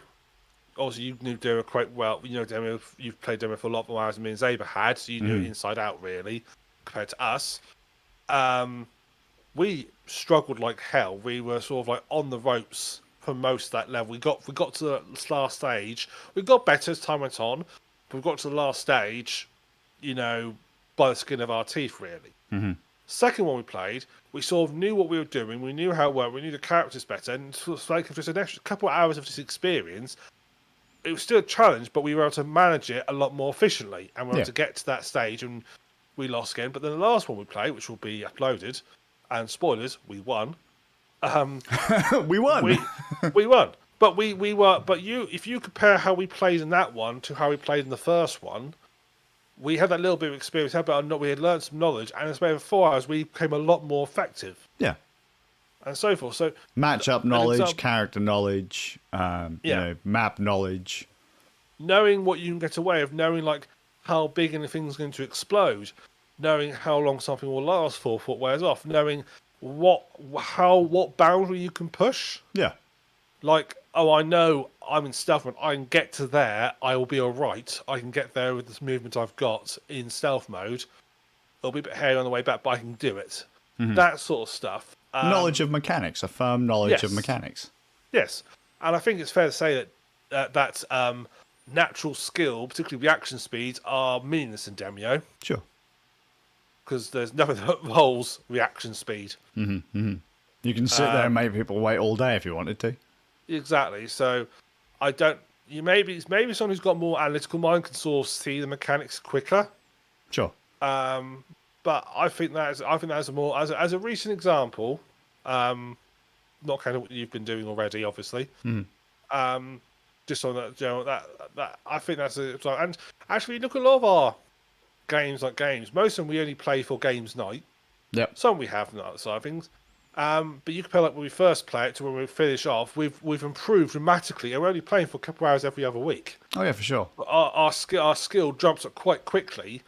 obviously you knew Demio quite well. You know Demio, you've played Demio for a lot more hours than me and Zaber had, so you knew it inside out really, compared to us. We struggled like hell. We were sort of like on the ropes for most of that level. We got to the last stage. We got better as time went on, but we got to the last stage, by the skin of our teeth, really. Second one we played, we sort of knew what we were doing. We knew how it worked. We knew the characters better. And sort of like just an extra couple of hours of this experience, it was still a challenge, but we were able to manage it a lot more efficiently. And we were able to get to that stage, and we lost again. But then the last one we played, which will be uploaded, and spoilers, we won. We won. We won. But we were. But if you compare how we played in that one to how we played in the first one, we had that little bit of experience. We had learned some knowledge, and in about 4 hours, we became a lot more effective. Yeah. And so forth. So match-up knowledge, character knowledge, map knowledge. Knowing what you can get away with, knowing like how big anything's going to explode, knowing how long something will last for before it wears off, knowing what boundary you can push. Yeah. Like, I know I'm in stealth mode. I can get to there. I will be all right. I can get there with this movement I've got in stealth mode. It'll be a bit hairy on the way back, but I can do it. That sort of stuff. Knowledge of mechanics, a firm knowledge of mechanics. Yes, and I think it's fair to say that natural skill, particularly reaction speeds, are meaningless in Demio. Sure. Because there's nothing that rolls reaction speed. You can sit there and make people wait all day if you wanted to. Exactly. So I don't. Maybe someone who's got more analytical mind can sort of see the mechanics quicker. Sure. But I think that's a more as a recent example, not kind of what you've been doing already, obviously. Just on that, that I think that's and actually look at a lot of our games. Most of them we only play for games night. Yep. Some we have on the other side of things. But you compare like when we first play it to when we finish off, we've improved dramatically. And we're only playing for a couple of hours every other week. Oh yeah, for sure. But our skill jumps up quite quickly,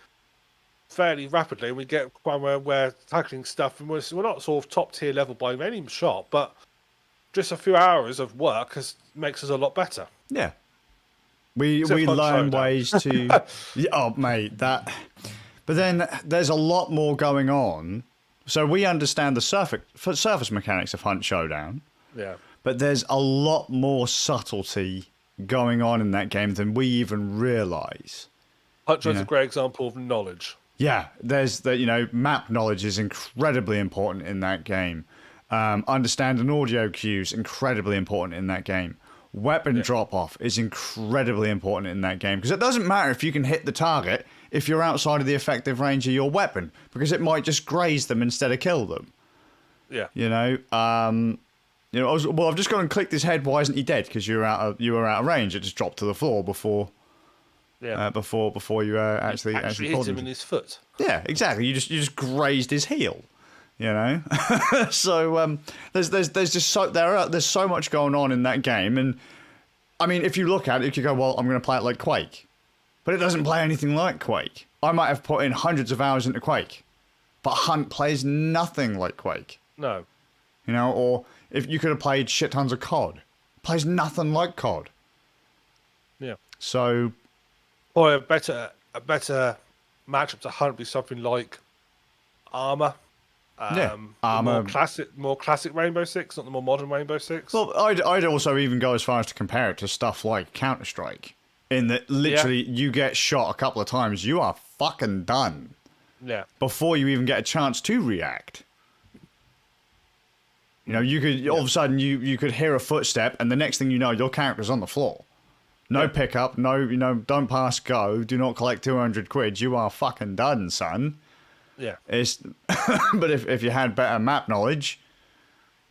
fairly rapidly. And we get when we're tackling stuff, and we're not sort of top tier level by any shot, but just a few hours of work makes us a lot better. Yeah. We learn ways to. Oh mate, that. But then there's a lot more going on. So we understand the surface mechanics of Hunt Showdown. Yeah. But there's a lot more subtlety going on in that game than we even realise. Hunt Showdown's a great example of knowledge. Yeah, there's the map knowledge is incredibly important in that game. Understanding audio cues incredibly important in that game. Weapon drop off is incredibly important in that game because it doesn't matter if you can hit the target if you're outside of the effective range of your weapon because it might just graze them instead of kill them. Yeah. I've just gone and clicked his head. Why isn't he dead? Because you were out of range. It just dropped to the floor before. Yeah. Before you actually hit him in his foot. Yeah, exactly. You just grazed his heel. So there's just there's so much going on in that game, and I mean, if you look at it, you could go, well, I'm going to play it like Quake, but it doesn't play anything like Quake. I might have put in hundreds of hours into Quake, But Hunt plays nothing like Quake. No. You know, or if you could have played shit tons of COD. Plays nothing like COD. Yeah. So... Or a better matchup to Hunt would be something like Armor. Armor. More classic Rainbow Six, not the more modern Rainbow Six. Well, I'd also even go as far as to compare it to stuff like Counter-Strike. In that, literally, you get shot a couple of times, you are fucking done. Yeah. Before you even get a chance to react. You know, you could all of a sudden you could hear a footstep, and the next thing you know, your character's on the floor. No pickup, no, don't pass go, do not collect 200 quid. You are fucking done, son. Yeah. But if you had better map knowledge,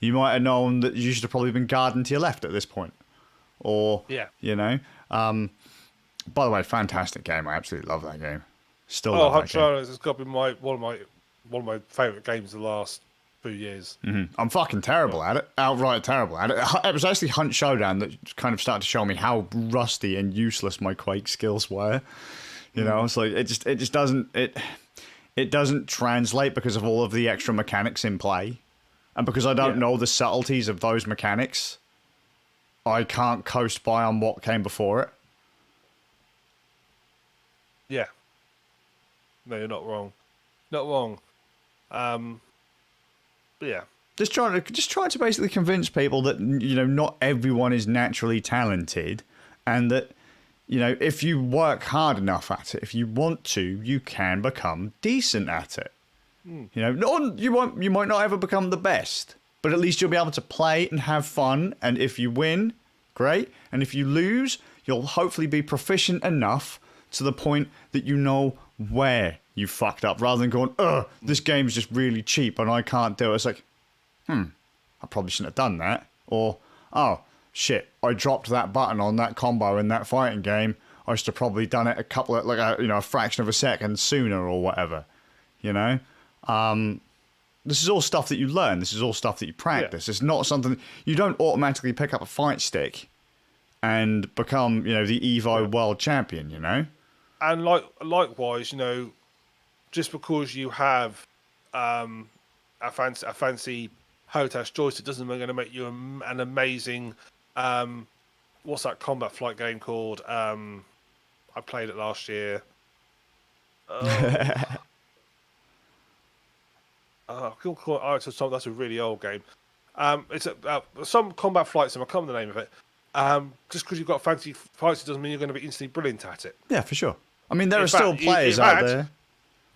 you might have known that you should have probably been guarding to your left at this point. Or, you know. By the way, fantastic game. I absolutely love that game. Still love that game. It's got to be one of my favourite games of the last few years. Mm-hmm. I'm fucking terrible at it. Outright terrible at it. It was actually Hunt Showdown that kind of started to show me how rusty and useless my Quake skills were. You know, it's like it just doesn't it doesn't translate because of all of the extra mechanics in play. And because I don't know the subtleties of those mechanics, I can't coast by on what came before it. Yeah. No, you're not wrong. Not wrong. But yeah. Just trying to basically convince people that, you know, not everyone is naturally talented, and that, you know, if you work hard enough at it, if you want to, you can become decent at it. You know, you might not ever become the best, but at least you'll be able to play and have fun. And if you win, great. And if you lose, you'll hopefully be proficient enough to the point that you know where you fucked up, rather than going, this game's just really cheap and I can't do it. It's like, I probably shouldn't have done that. Or, oh, shit, I dropped that button on that combo in that fighting game. I should have probably done it a fraction of a second sooner or whatever. You know? This is all stuff that you learn. This is all stuff that you practice. It's not something... You don't automatically pick up a fight stick and become, you know, the Evo world champion, you know? And likewise, you know, just because you have a fancy HOTAS joystick doesn't mean going to make you an amazing... what's that combat flight game called? I played it last year. That's a really old game. It's some combat flight sim. I can't remember the name of it. Just because you've got fancy fights, it doesn't mean you're going to be instantly brilliant at it. Yeah, for sure. I mean, there are still players out there.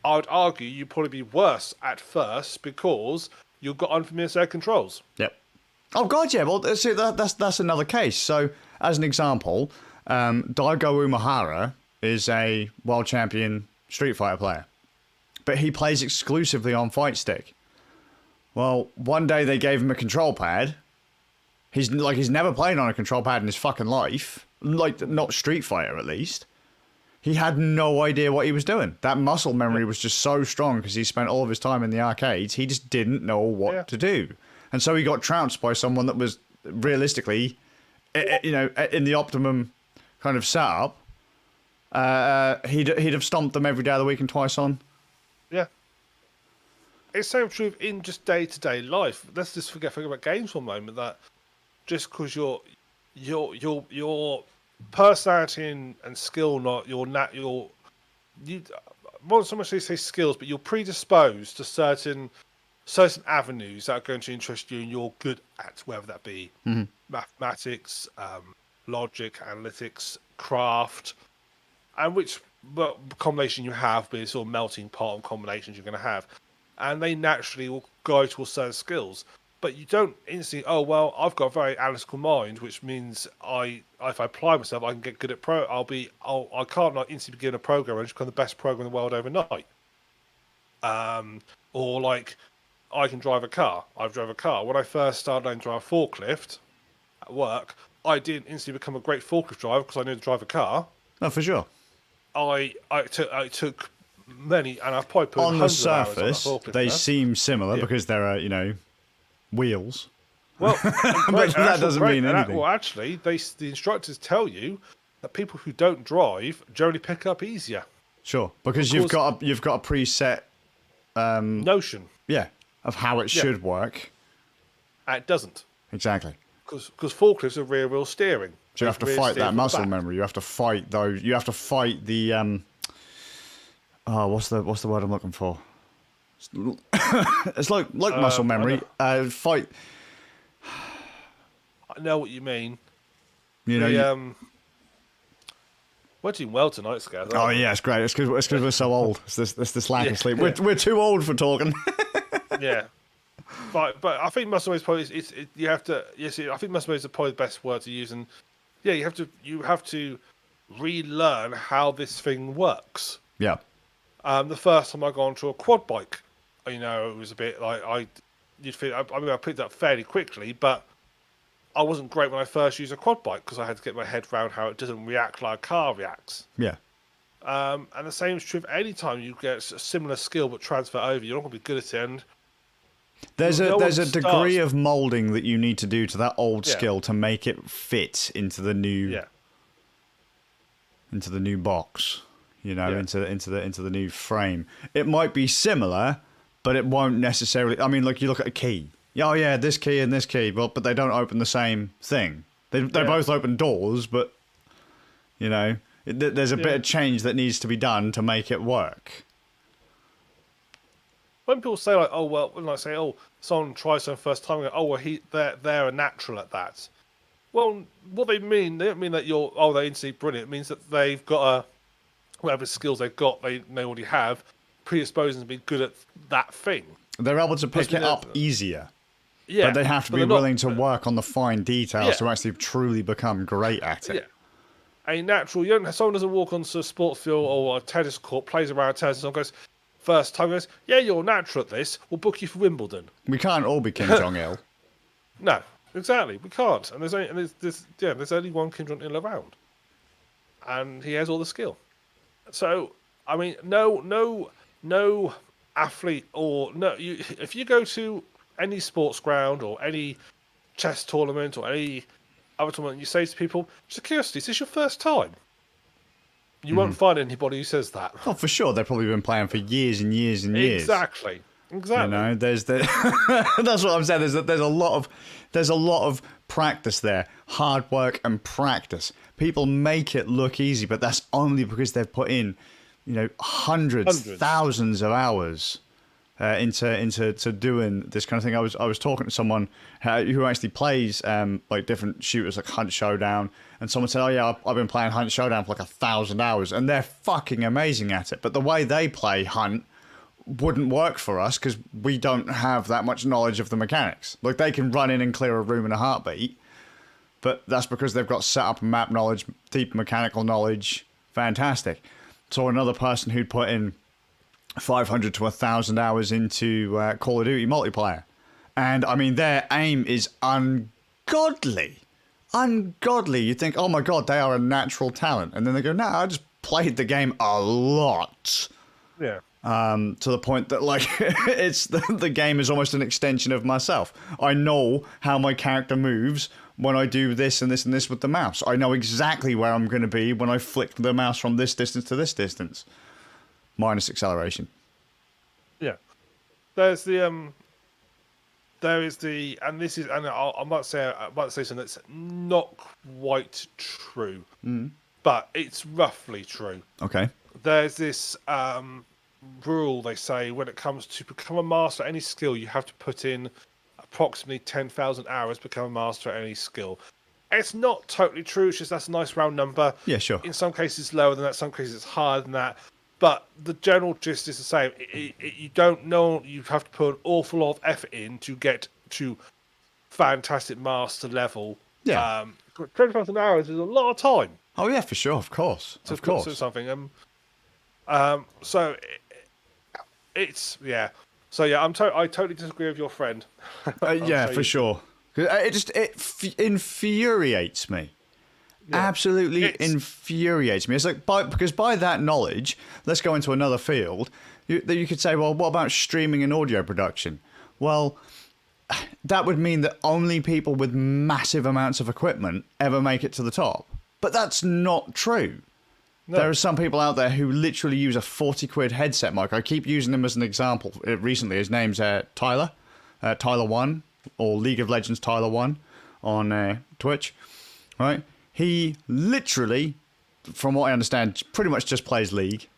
I would argue you'd probably be worse at first because you've got unfamiliar set of controls. Yep. Oh god, yeah. Well, see, that's another case. So, as an example, Daigo Umehara is a world champion Street Fighter player, but he plays exclusively on Fight Stick. Well, one day they gave him a control pad. He's never played on a control pad in his fucking life. Like, not Street Fighter, at least. He had no idea what he was doing. That muscle memory was just so strong because he spent all of his time in the arcades. He just didn't know what to do. And so he got trounced by someone that was realistically, you know, in the optimum kind of setup. He'd have stomped them every day of the week and twice on. Yeah. It's so true in just day-to-day life. Let's just forget about games for a moment. That just because your personality and skill, not you won't so much say skills, but you're predisposed to certain avenues that are going to interest you and you're good at, whether that be mathematics, logic, analytics, craft, and which combination you have, but it's sort of melting pot of combinations you're going to have. And they naturally will go towards certain skills. But you don't instantly, I've got a very analytical mind, which means if I apply myself, I can get good at I can't not instantly begin a program and just become the best programmer in the world overnight. Or like, I can drive a car. I've drove a car. When I first started learning to drive a forklift at work, I didn't instantly become a great forklift driver because I knew to drive a car. Oh, for sure. I took many, and I've probably put on the surface, they seem similar because there are, you know, wheels. Well, but that doesn't mean anything. Well, actually, the instructors tell you that people who don't drive generally pick up easier. Sure, because you've got a preset notion. Yeah, of how it should work. And it doesn't. Exactly. Because forklifts are rear wheel steering. So you have to fight that muscle memory. You have to fight those. You have to fight the what's the word I'm looking for? It's like muscle memory. Fight. I know what you mean. You know. We're doing well tonight, Skazz. Oh yeah, it's great. It's because we're so old. It's this lack of sleep. We're too old for talking. Yeah. But I think muscle memory is probably you have to. Yes, I think muscle memory is probably the best word to use. And yeah, you have to relearn how this thing works. Yeah. The first time I got onto a quad bike, it was a bit like I picked it up fairly quickly, but I wasn't great when I first used a quad bike because I had to get my head around how it doesn't react like a car reacts. Yeah. And the same is true of any time you get a similar skill but transfer over. You're not going to be good at it. And there's a degree of molding that you need to do to that old skill to make it fit into the new into the new box. Into the new frame. It might be similar, but it won't necessarily. I mean, like you look at a key. Oh yeah, this key and this key, but they don't open the same thing. They both open doors, but there's a bit of change that needs to be done to make it work. When people say like, someone tries something first time, they go, they're a natural at that. Well, what they don't mean that they're instantly brilliant. It means that they've got whatever skills they've got, they already have, predisposing to be good at that thing. They're able to pick it up easier. Yeah, but they have to be willing to work on the fine details to actually truly become great at it. Yeah. A natural, someone doesn't walk onto a sports field or a tennis court, plays around tennis, and someone goes, first time goes, yeah, you're natural at this, we'll book you for Wimbledon. We can't all be Kim Jong-il. No, exactly, we can't. And there's only one Kim Jong-il around. And he has all the skill. So, I mean, no athlete if you go to any sports ground or any chess tournament or any other tournament, you say to people, just a curiosity, is this your first time? You won't find anybody who says that. Oh, for sure. They've probably been playing for years and years and years. Exactly. There's that's what I'm saying. There's a lot of practice there, hard work and practice. People make it look easy, but that's only because they've put in, hundreds, thousands of hours into doing this kind of thing. I was talking to someone who actually plays like different shooters like Hunt Showdown, and someone said, "Oh yeah, I've been playing Hunt Showdown for like 1,000 hours," and they're fucking amazing at it. But the way they play Hunt wouldn't work for us because we don't have that much knowledge of the mechanics. Like they can run in and clear a room in a heartbeat, but that's because they've got setup and map knowledge, deep mechanical knowledge. Fantastic. So another person who'd put in 500 to 1,000 hours into Call of Duty multiplayer, and I mean their aim is ungodly. You think, oh my god, they are a natural talent, and then they go, no, I just played the game a lot. Yeah. To the point that like it's the game is almost an extension of myself. I know how my character moves when I do this and this and this with the mouse. I know exactly where I'm going to be when I flick the mouse from this distance to this distance, minus acceleration. Yeah, there is the, and this is, and I might say something that's not quite true, but it's roughly true. Okay. There's this rule they say when it comes to become a master at any skill, you have to put in approximately 10,000 hours to become a master at any skill. It's not totally true. It's just that's a nice round number. Yeah, sure. In some cases it's lower than that. Some cases it's higher than that. But the general gist is the same. You don't know. You have to put an awful lot of effort in to get to fantastic master level. Yeah. 10,000 hours is a lot of time. Oh yeah, for sure. Of course. Of course. Something. So it's So yeah, I totally disagree with your friend. Yeah, for sure. It infuriates me. Yeah. Absolutely infuriates me. It's like because by that knowledge, let's go into another field. You could say, well, what about streaming and audio production? Well, that would mean that only people with massive amounts of equipment ever make it to the top. But that's not true. No. There are some people out there who literally use a 40 quid headset mic. I keep using him as an example. Recently, his name's Tyler. Tyler1, or League of Legends Tyler1 on Twitch. Right? He literally, from what I understand, pretty much just plays League.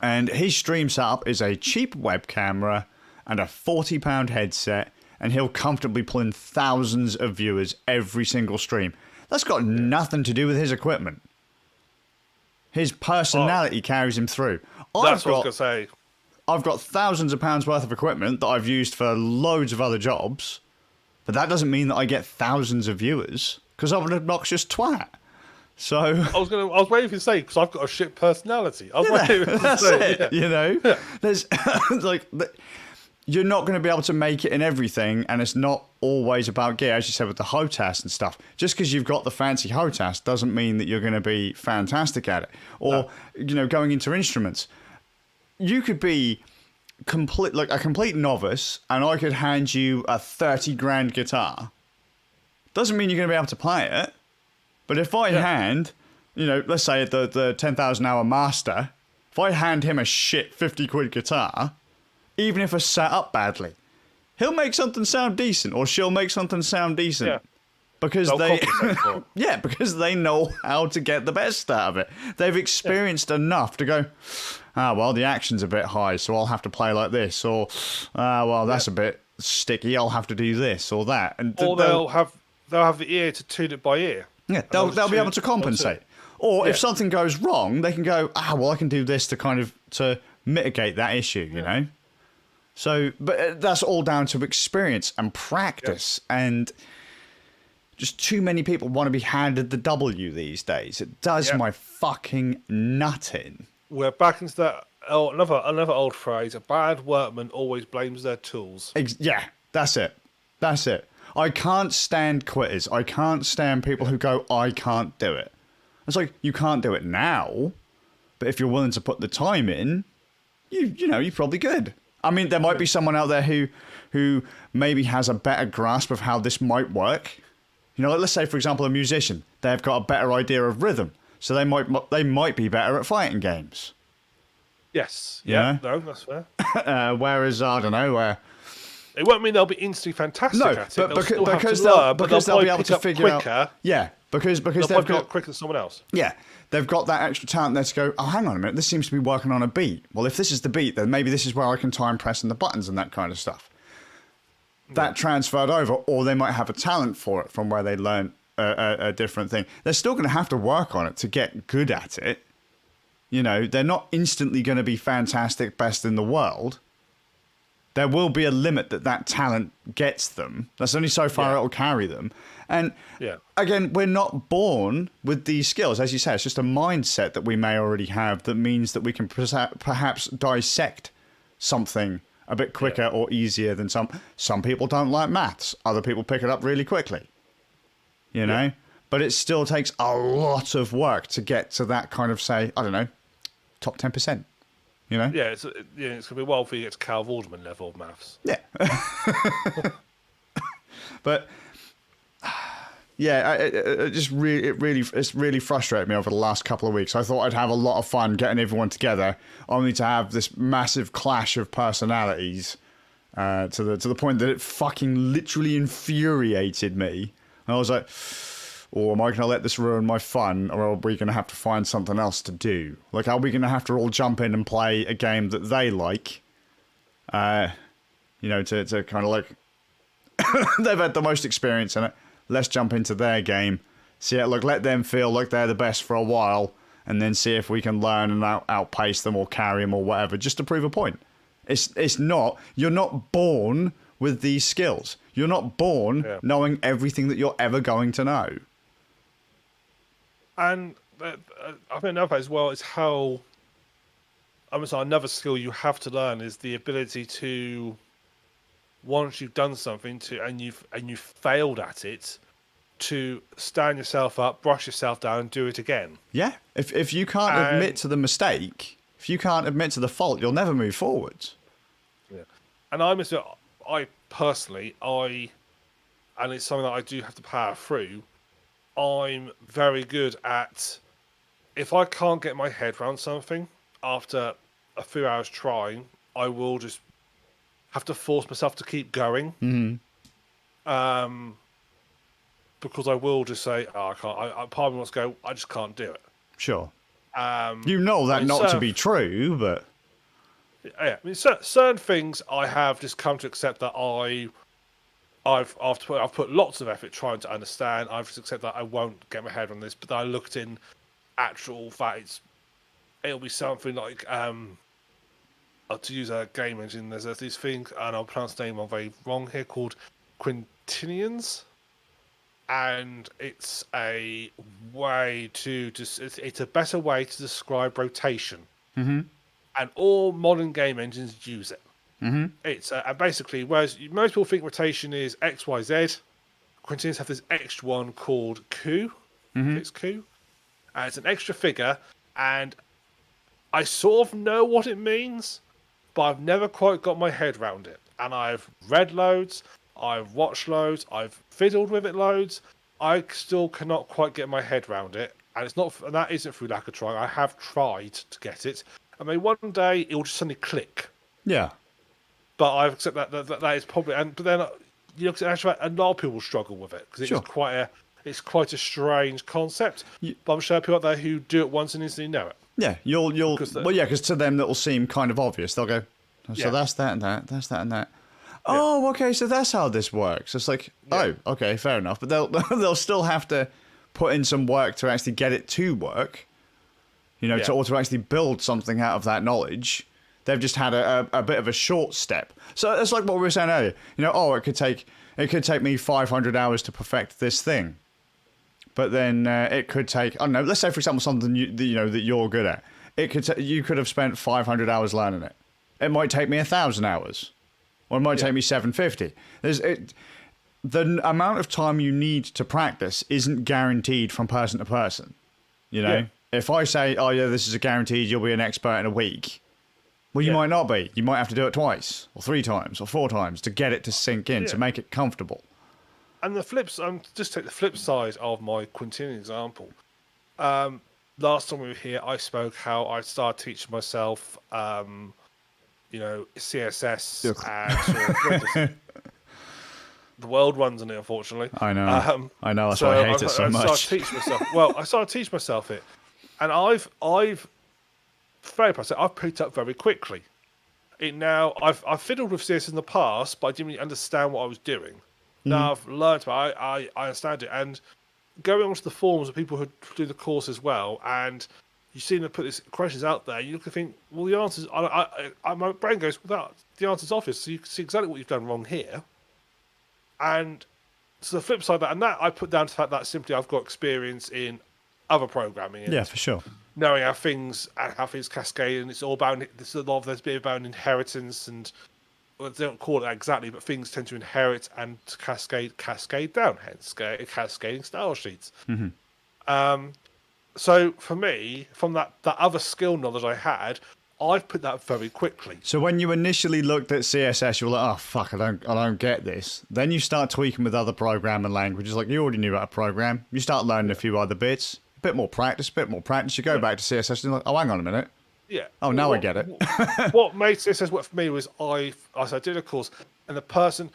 And his stream setup is a cheap web camera and a £40 headset, and he'll comfortably pull in thousands of viewers every single stream. That's got nothing to do with his equipment. His personality carries him through. That's what I was going to say. I've got thousands of pounds worth of equipment that I've used for loads of other jobs, but that doesn't mean that I get thousands of viewers, because I'm an obnoxious twat. So I was waiting for you to say, because I've got a shit personality. I was waiting for you to say, it, you know. There's like you're not going to be able to make it in everything, and it's not always about gear, as you said with the HOTAS and stuff. Just because you've got the fancy HOTAS doesn't mean that you're going to be fantastic at it. Or going into instruments, you could be a complete novice, and I could hand you a 30 grand guitar. Doesn't mean you're going to be able to play it. But if I hand, let's say the 10,000 hour master, if I hand him a shit 50 quid guitar, even if it's set up badly, he'll make something sound decent, or she'll make something sound decent. Yeah. Because because they know how to get the best out of it. They've experienced enough to go, well, the action's a bit high, so I'll have to play like this, or well, that's a bit sticky, I'll have to do this or that. And or they'll have the ear to tune it by ear. Yeah, they'll be able to compensate. Or if something goes wrong, they can go, well, I can do this to mitigate that issue, you know? So, but that's all down to experience and practice, and just too many people want to be handed the W these days. It does my fucking nut in. We're back into that another old phrase: a bad workman always blames their tools. Yeah, that's it. That's it. I can't stand quitters. I can't stand people who go, I can't do it. It's like, you can't do it now, but if you're willing to put the time in, you're probably good. I mean, there might be someone out there who maybe has a better grasp of how this might work. Let's say, for example, a musician. They've got a better idea of rhythm, so they might be better at fighting games. Yes. Yeah. No, that's fair. Whereas, I don't know, it won't mean they'll be instantly fantastic at it. Because they'll be able to figure out. Yeah, because they've got quicker than someone else. Yeah, they've got that extra talent there to go, oh, hang on a minute, this seems to be working on a beat. Well, if this is the beat, then maybe this is where I can time pressing the buttons and that kind of stuff. That transferred over, or they might have a talent for it from where they learn a different thing. They're still going to have to work on it to get good at it. They're not instantly going to be fantastic, best in the world. There will be a limit that talent gets them. That's only so far it'll carry them. And again, we're not born with these skills. As you say, it's just a mindset that we may already have that means that we can perhaps dissect something a bit quicker or easier than some. Some people don't like maths. Other people pick it up really quickly. But it still takes a lot of work to get to that kind of, say, I don't know, top 10%. Yeah, it's going to be a while before you get to Cal Vorderman level of maths. Yeah. But it's really frustrated me over the last couple of weeks. I thought I'd have a lot of fun getting everyone together, only to have this massive clash of personalities to the point that it fucking literally infuriated me. And I was like, or am I going to let this ruin my fun, or are we going to have to find something else to do? Like, are we going to have to all jump in and play a game that they like? To kind of like, they've had the most experience in it. Let's jump into their game. Let them feel like they're the best for a while, and then see if we can learn and outpace them or carry them or whatever, just to prove a point. You're not born with these skills. You're not born knowing everything that you're ever going to know. And I think another as well is how, another skill you have to learn is the ability to, once you've done something and you've failed at it, to stand yourself up, brush yourself down, and do it again. Yeah. If you can't admit to the mistake, if you can't admit to the fault, you'll never move forwards. Yeah. And I personally, and it's something that I do have to power through, I'm very good at if I can't get my head around something after a few hours trying, I will just have to force myself to keep going. Because I will just say, oh, I can't. Part of me wants to go, I just can't do it. Sure. You know that not to be true, but yeah, I mean, certain things I have just come to accept that I've put lots of effort trying to understand. I've just accepted that I won't get my head on this, but then I looked in actual facts. It'll be something like to use a game engine. There's these things, and I'll pronounce the name very wrong here, called Quaternions. And it's a way to it's a better way to describe rotation. And all modern game engines use it. It's basically, whereas most people think rotation is X, Y, Z, Quaternions have this extra one called coup. It's coup. And it's an extra figure, and I sort of know what it means, but I've never quite got my head around it. And I've read loads, I've watched loads, I've fiddled with it loads. I still cannot quite get my head around it, and that isn't through lack of trying. I have tried to get it. I mean, one day it'll just suddenly click. Yeah. But I accept that is probably, but then you look at actually, a lot of people struggle with it because it's quite a strange concept. But I'm sure people out there who do it once and instantly know it. Yeah, because to them that'll seem kind of obvious. They'll go, so that's that and that, that's that and that. Yeah. Oh, okay, so that's how this works. It's like, oh, okay, fair enough. But they'll still have to put in some work to actually get it to work. To actually build something out of that knowledge. They've just had a bit of a short step. So it's like what we were saying earlier. It could take me 500 hours to perfect this thing. But then it could take, I don't know, let's say for example something that you're good at. You could have spent 500 hours learning it. It might take me 1,000 hours. Or it might take me 750. The amount of time you need to practice isn't guaranteed from person to person. If I say, oh yeah, this is a guaranteed, you'll be an expert in a week. Well, you might not be. You might have to do it twice, or 3 times, or 4 times to get it to sink in, to make it comfortable. And just take the flip side of my Quaternion example. Last time we were here, I spoke how I started teaching myself, CSS and the world runs on it, unfortunately. I know. I know. That's why I hate it so much. I started teaching myself it, and I've very impressive. I've picked up very quickly. I've fiddled with CSS in the past, but I didn't really understand what I was doing. Now I've learned, but I understand it. And going onto the forums of people who do the course as well, and you see them put these questions out there, you look and think, well, the answers. My brain goes, well, the answer's obvious. So you can see exactly what you've done wrong here. And so the flip side of that, and that I put down to the fact that simply I've got experience in other programming. And for sure. Knowing how things cascade, and it's all about. There's a bit about inheritance, and they don't call it that exactly, but things tend to inherit and cascade down. Hence, cascading style sheets. So for me, from that other skill knowledge I had, I've put that very quickly. So when you initially looked at CSS, you were like, oh fuck, I don't get this. Then you start tweaking with other programming languages, like you already knew how to program. You start learning a few other bits. A bit more practice. You go back to CSS and you're like, oh, hang on a minute. Yeah. Oh, now I get it. What made CSS work for me was I did a course, and the person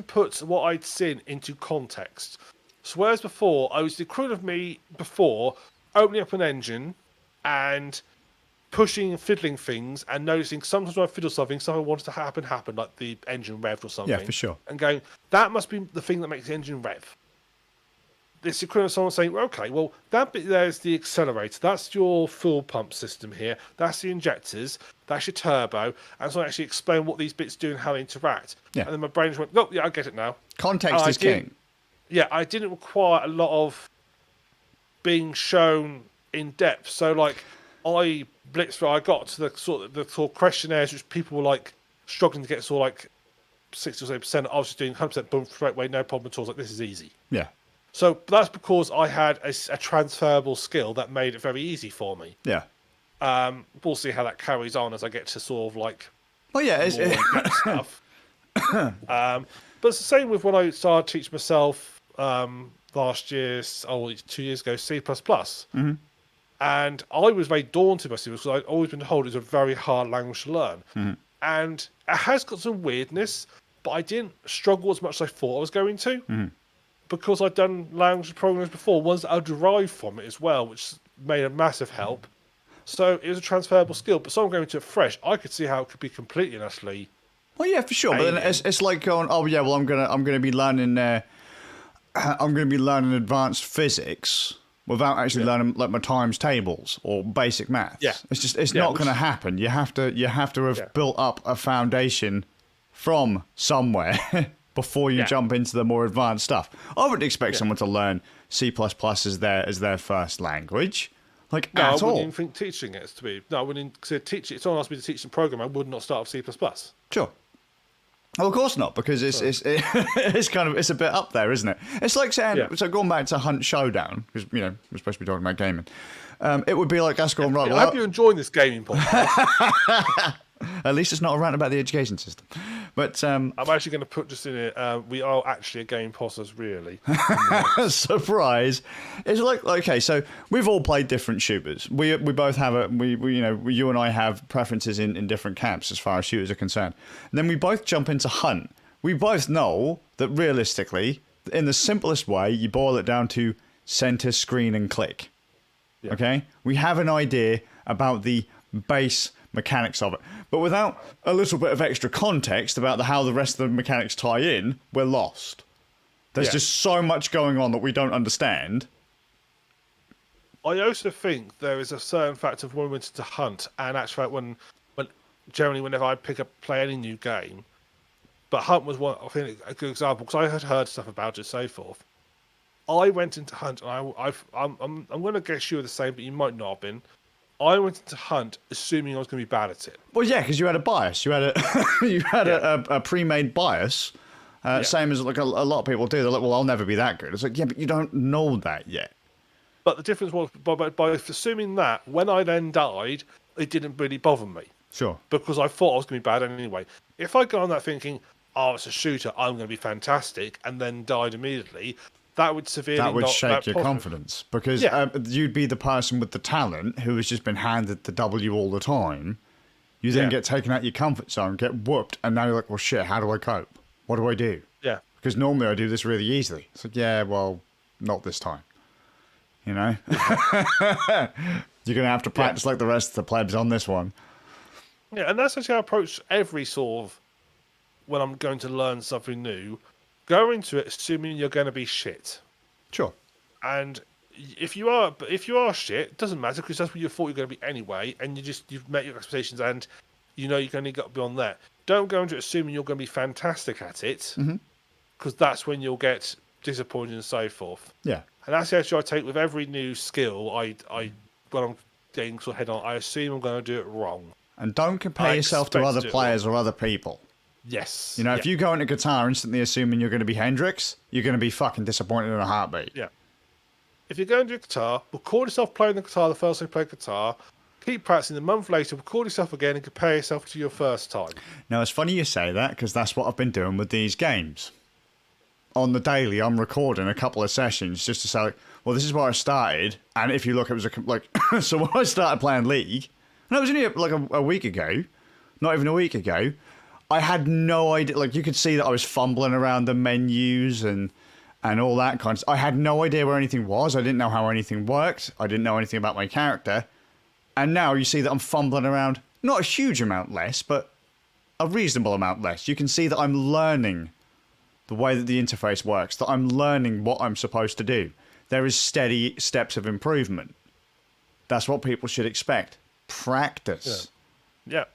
puts what I'd seen into context. So whereas before, I was the equivalent of me before opening up an engine and pushing and fiddling things and noticing sometimes when I fiddle something wanted to happen, like the engine revved or something. Yeah, for sure. And going, that must be the thing that makes the engine rev. This equivalent of someone saying, well, okay, well, that bit there is the accelerator. That's your fuel pump system here. That's the injectors. That's your turbo. And so I actually explain what these bits do and how they interact. Yeah. And then my brain just went, oh, yeah, I get it now. Context is king. Yeah, I didn't require a lot of being shown in depth. So, like, I blitzed through. I got to the sort of questionnaires, which people were, like, struggling to get sort of, like, 60 or 70%. I was just doing 100% boom straight away, no problem at all. I was like, this is easy. Yeah. So that's because I had a transferable skill that made it very easy for me. Yeah. We'll see how that carries on as I get to sort of like. Oh yeah, stuff. But it's the same with when I started teaching myself last year. 2 years ago, C++. And I was very daunted by C++ because I'd always been told it's a very hard language to learn. And it has got some weirdness, but I didn't struggle as much as I thought I was going to. Because I'd done language programs before, ones that I derived from it as well, which made a massive help. So it was a transferable skill. But someone going to it fresh, I could see how it could be completely and utterly. Well, yeah, for sure. But then it's like going, oh yeah, well I'm gonna be learning advanced physics without actually learning like my times tables or basic maths. Yeah. It's not going to happen. You have to have built up a foundation from somewhere before you jump into the more advanced stuff. I wouldn't expect someone to learn C++ as their first language. Like, No, at I wouldn't all. even think teaching it to be. No, I wouldn't teach it. If someone asked me to teach the program, I would not start with C++. Sure. Well, of course not, because it's kind of, it's a bit up there, isn't it? It's like saying, so going back to Hunt Showdown, because, you know, we're supposed to be talking about gaming. It would be like us going, right, I hope you're enjoying this gaming podcast. At least it's not a rant about the education system. But I'm actually going to put just in it. We are actually a game podcast, really. surprise! It's like, okay, so we've all played different shooters. We both have you and I have preferences in different camps as far as shooters are concerned. And then we both jump into Hunt. We both know that realistically, in the simplest way, you boil it down to center, screen, and click. Yeah. Okay, we have an idea about the base mechanics of it, but without a little bit of extra context about how the rest of the mechanics tie in, we're lost. There's just so much going on that we don't understand. I also think there is a certain factor of when we went to Hunt, and actually when generally whenever I play any new game, but Hunt was one, I think, a good example, because I had heard stuff about it and so forth. I went into Hunt, and I'm going to guess you were the same, but you might not have been. I went into Hunt assuming I was going to be bad at it. Well, yeah, because you had a bias. You had a pre-made bias, same as like a lot of people do. They're like, well, I'll never be that good. It's like, yeah, but you don't know that yet. But the difference was, by assuming that, when I then died, it didn't really bother me. Sure. Because I thought I was going to be bad anyway. If I go on that thinking, oh, it's a shooter, I'm going to be fantastic, and then died immediately, that would severely shake your confidence, because you'd be the person with the talent who has just been handed the W all the time. You then get taken out your comfort zone, get whooped, and now you're like, well, shit, how do I cope? What do I do? Yeah. Because normally I do this really easily. It's like, yeah, well, not this time. You know? You're going to have to practice like the rest of the plebs on this one. Yeah, and that's actually how I approach every sort of, when I'm going to learn something new. Go into it assuming you're going to be shit. Sure. And if you are shit, it doesn't matter, because that's what you thought you're going to be anyway, and you've met your expectations, and you know you've only got beyond that. Don't go into it assuming you're going to be fantastic at it, because that's when you'll get disappointed and so forth. Yeah. And that's the attitude I take with every new skill. I when I'm getting sort of head on, I assume I'm going to do it wrong. And don't compare yourself to other players or other people. Yes. You know, if you go into guitar instantly assuming you're going to be Hendrix, you're going to be fucking disappointed in a heartbeat. Yeah. If you're going to do guitar, record yourself playing the guitar the first time you play guitar, keep practicing, a month later, record yourself again and compare yourself to your first time. Now, it's funny you say that, because that's what I've been doing with these games. On the daily, I'm recording a couple of sessions just to say, like, well, this is where I started, and if you look, it was so when I started playing League, and it was only like a week ago, not even a week ago, I had no idea. Like, you could see that I was fumbling around the menus and all that kind of stuff. I had no idea where anything was. I didn't know how anything worked. I didn't know anything about my character. And now you see that I'm fumbling around, not a huge amount less, but a reasonable amount less. You can see that I'm learning the way that the interface works, that I'm learning what I'm supposed to do. There is steady steps of improvement. That's what people should expect. Practice. Yeah.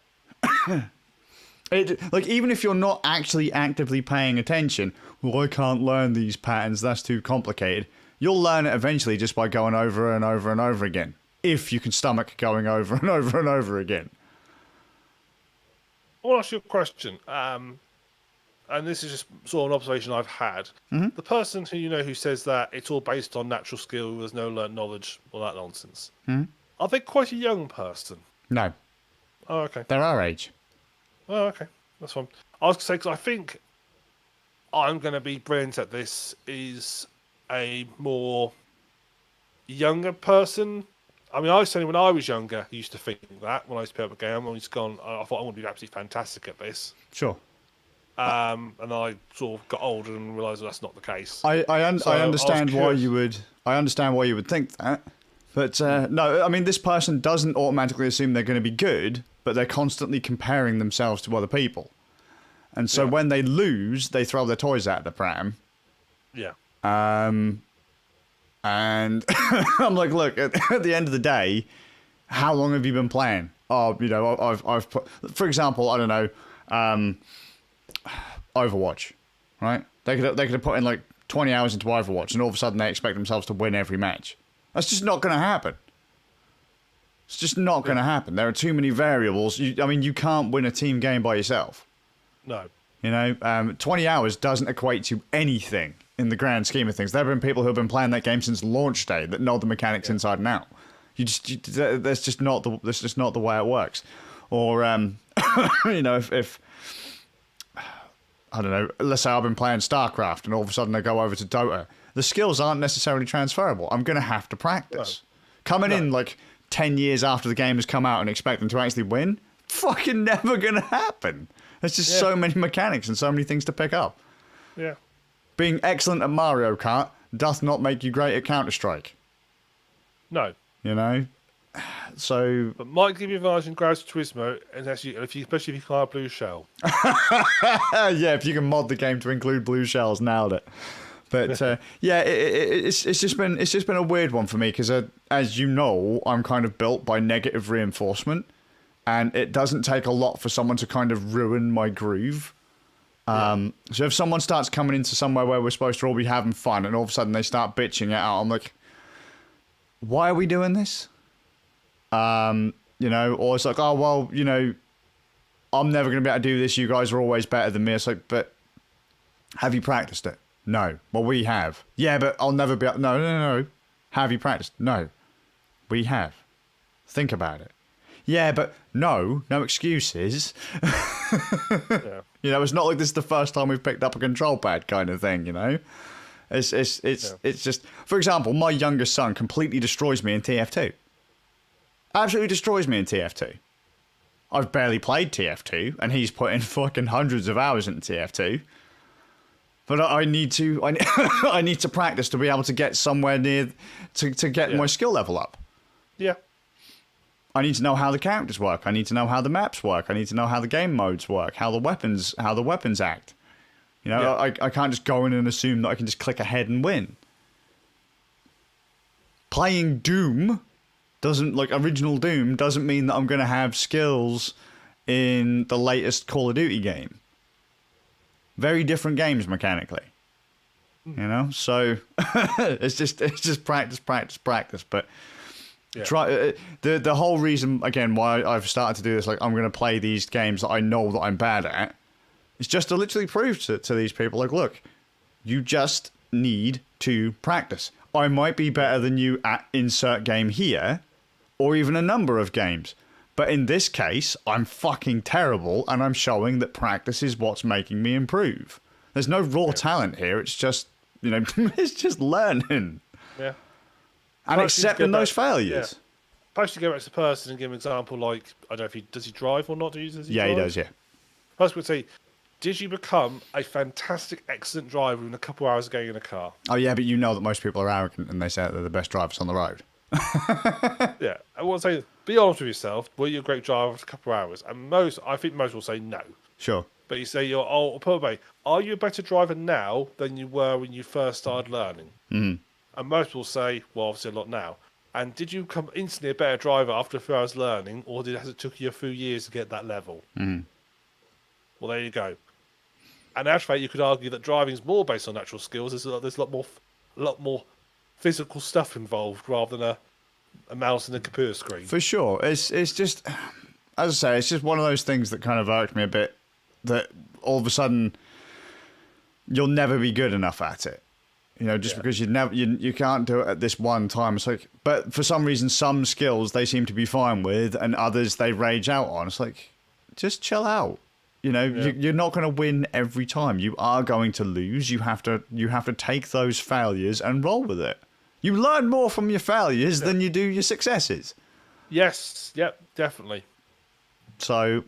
Like, even if you're not actually actively paying attention, well, I can't learn these patterns, that's too complicated. You'll learn it eventually just by going over and over and over again. If you can stomach going over and over and over again. I want to ask you a question. And this is just sort of an observation I've had. The person who says that it's all based on natural skill, there's no learned knowledge, all that nonsense. Are they quite a young person? No. Oh, okay. They're our age. Oh, okay. That's fine. I was going to say, because I think I'm going to be brilliant at this, is a more younger person I mean, I certainly, when I was younger, used to think that when I used to pick up a game, I was gone. I thought I want to be absolutely fantastic at this. Sure. And I sort of got older and realised that's not the case. I understand why you would. I understand why you would think that, but no. I mean, this person doesn't automatically assume they're going to be good, but they're constantly comparing themselves to other people, and so when they lose, they throw their toys out the pram. Yeah. And I'm like, look, at the end of the day, how long have you been playing? Oh, you know, I've put, for example, I don't know, Overwatch, right? They could have put in like 20 hours into Overwatch, and all of a sudden they expect themselves to win every match. That's just not going to happen. It's just not going to happen. There are too many variables. I mean, you can't win a team game by yourself. No. You know, 20 hours doesn't equate to anything in the grand scheme of things. There have been people who have been playing that game since launch day that know the mechanics inside and out. That's just not the way it works. Or you know, if I don't know, let's say I've been playing StarCraft and all of a sudden I go over to DOTA, the skills aren't necessarily transferable. I'm going to have to practice. Coming in like 10 years after the game has come out and expect them to actually win, fucking never going to happen. There's just so many mechanics and so many things to pick up. Yeah. Being excellent at Mario Kart doth not make you great at Counter-Strike. No. You know? So... But might give you advantage in Gran Turismo, and especially if you can't have blue shell. Yeah, if you can mod the game to include blue shells, nailed it. But it's just been a weird one for me because, as you know, I'm kind of built by negative reinforcement, and it doesn't take a lot for someone to kind of ruin my groove. So if someone starts coming into somewhere where we're supposed to all be having fun, and all of a sudden they start bitching it out, I'm like, why are we doing this? You know, or it's like, oh well, you know, I'm never going to be able to do this. You guys are always better than me. It's like, but have you practiced it? No. Well, we have. Yeah, but I'll never be able... No. Have you practiced? No. We have. Think about it. Yeah, but no excuses. You know, it's not like this is the first time we've picked up a control pad kind of thing, you know? It's just... For example, my youngest son completely destroys me in TF2. Absolutely destroys me in TF2. I've barely played TF2, and he's put in fucking hundreds of hours into TF2. But I need to I need to practice to be able to get somewhere near to get my skill level up. Yeah. I need to know how the characters work. I need to know how the maps work. I need to know how the game modes work, how the weapons act. You know, I can't just go in and assume that I can just click ahead and win. Playing Doom original Doom doesn't mean that I'm going to have skills in the latest Call of Duty game. Very different games mechanically, you know. So it's just practice. But try the whole reason again why I've started to do this. Like I'm going to play these games that I know that I'm bad at. Is just to literally prove to these people, like, look, you just need to practice. I might be better than you at insert game here, or even a number of games. But in this case, I'm fucking terrible, and I'm showing that practice is what's making me improve. There's no raw talent here. It's just, you know, it's just learning. Yeah. And accepting those failures. Yeah. Perhaps to go back to the person and give an example, like, I don't know if does he drive or not? He does, yeah. First would say, did you become a fantastic, excellent driver in a couple of hours of getting in a car? Oh, yeah, but you know that most people are arrogant and they say that they're the best drivers on the road. Yeah, I want to say, be honest with yourself. Were you a great driver for a couple of hours? And I think most will say no. Sure. But you say probably, are you a better driver now than you were when you first started learning? Mm-hmm. And most will say, well, obviously a lot now. And did you become instantly a better driver after a few hours learning, or has it took you a few years to get that level? Mm-hmm. Well, there you go. And actually, you could argue that driving is more based on natural skills. There's a lot more physical stuff involved rather than a mouse and a computer screen. For sure. It's just, as I say, it's just one of those things that kind of irked me a bit, that all of a sudden you'll never be good enough at it. You know, just because you can't do it at this one time. It's like, but for some reason, some skills they seem to be fine with, and others they rage out on. It's like, just chill out. You know, you're not going to win every time. You are going to lose. You have to take those failures and roll with it. You learn more from your failures than you do your successes. Yes, yep, definitely. So,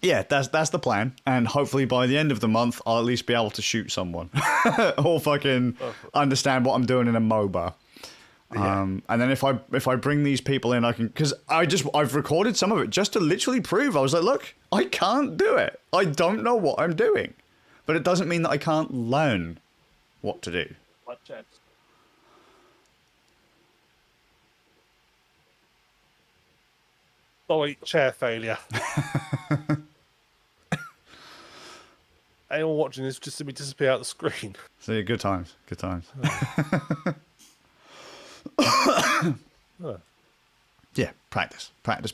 yeah, that's the plan. And hopefully by the end of the month, I'll at least be able to shoot someone. Or fucking understand what I'm doing in a MOBA. Yeah. And then if I bring these people in, I can, because I've recorded some of it just to literally prove. I was like, look, I can't do it. I don't know what I'm doing. But it doesn't mean that I can't learn what to do. Sorry, chair failure. Anyone watching this just see me disappear out the screen. See, good times. Good times. Yeah, practice. Practice.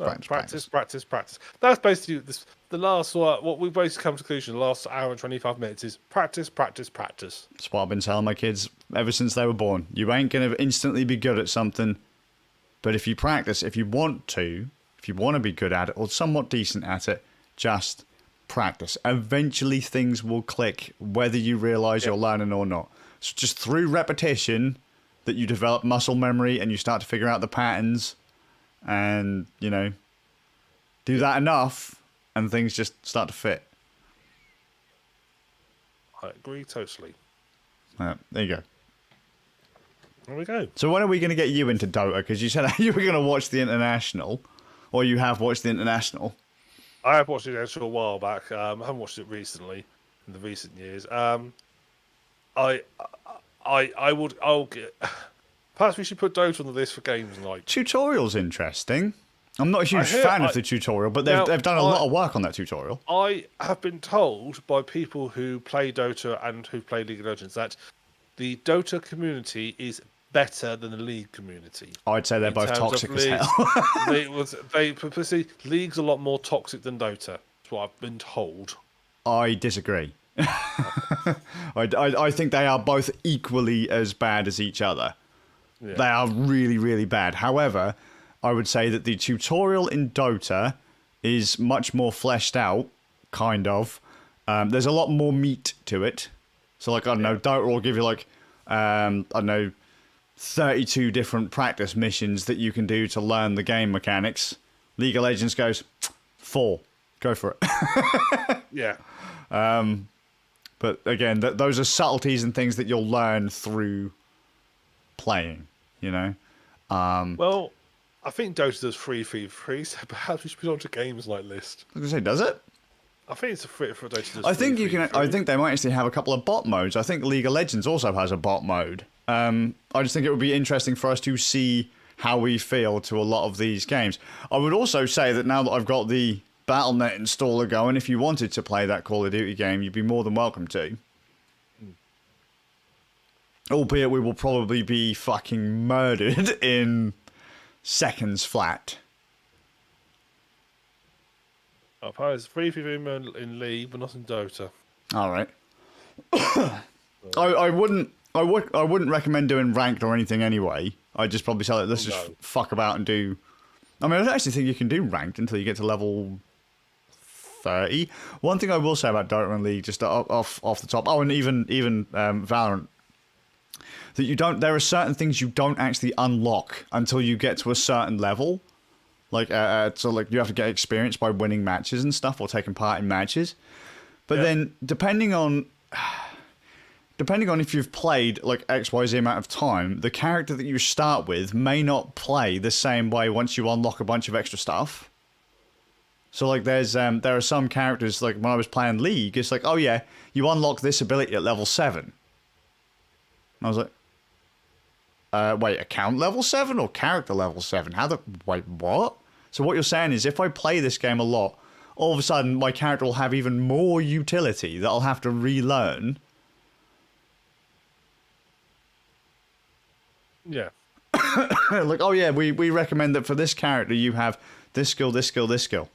That's basically the last what we've basically come to the conclusion. The last hour and 25 minutes is practice. That's what I've been telling my kids ever since they were born. You ain't going to instantly be good at something, but if you practice, if you want to be good at it or somewhat decent at it, just practice. Eventually things will click, whether you realize you're learning or not. So just through repetition that you develop muscle memory and you start to figure out the patterns and, do that enough and things just start to fit. I agree totally. There you go. There we go. So when are we going to get you into Dota? Because you said you were going to watch the International, or you have watched the International. I have watched it a while back. I haven't watched it recently, in the recent years. I'll get. Perhaps we should put Dota on the list for games night. Tutorial's interesting. I'm not a huge fan of the tutorial, but they've done a lot of work on that tutorial. I have been told by people who play Dota and who play League of Legends that the Dota community is better than the League community. I'd say they're both toxic as hell. League's a lot more toxic than Dota. That's what I've been told. I disagree. I think they are both equally as bad as each other. Yeah. They are really, really bad. However, I would say that the tutorial in Dota is much more fleshed out, kind of. There's a lot more meat to it. So, like, I don't know, Dota will give you, like, I don't know, 32 different practice missions that you can do to learn the game mechanics. League of Legends goes, 4. Go for it. Yeah. But again, those are subtleties and things that you'll learn through playing, Well, I think Dota does 3-3-3, so perhaps we should put it onto games like list. I was going to say, does it? I think it's a free for Dota does. I think you can. I think they might actually have a couple of bot modes. I think League of Legends also has a bot mode. I just think it would be interesting for us to see how we feel to a lot of these games. I would also say that now that I've got the Battle.net installer going, if you wanted to play that Call of Duty game, you'd be more than welcome to. Albeit we will probably be fucking murdered in seconds flat. I suppose 3-3-3 in League, but not in Dota. All right. I wouldn't recommend doing ranked or anything anyway. I'd just probably say let's just fuck about and do. I mean, I don't actually think you can do ranked until you get to level 30. One thing I will say about Dota and League, just off the top. Oh, and even Valorant. That there are certain things you don't actually unlock until you get to a certain level. Like, so like you have to get experience by winning matches and stuff or taking part in matches. But then depending on if you've played like XYZ amount of time, the character that you start with may not play the same way once you unlock a bunch of extra stuff. So like there are some characters, like when I was playing League, it's like, oh yeah, you unlock this ability at level 7. And I was like, wait, account level 7 or character level 7? Wait, what? So what you're saying is if I play this game a lot, all of a sudden my character will have even more utility that I'll have to relearn. Yeah. Like, oh yeah, we recommend that for this character you have this skill, this skill, this skill.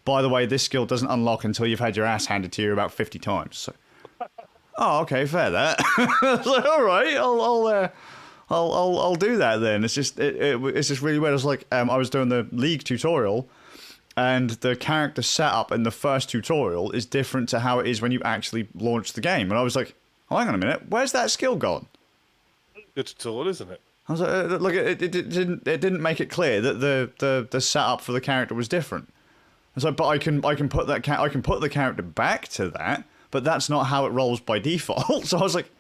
By the way, this skill doesn't unlock until you've had your ass handed to you about 50 times. So. Oh, okay, fair that. I was like, all right, I'll do that then. It's just it's just really weird. It's like I was doing the League tutorial, and the character setup in the first tutorial is different to how it is when you actually launch the game. And I was like, oh, hang on a minute, where's that skill gone? Good tutorial, isn't it? I was like, look, it didn't make it clear that the setup for the character was different. I was like, but I can put the character back to that, but that's not how it rolls by default. So I was like,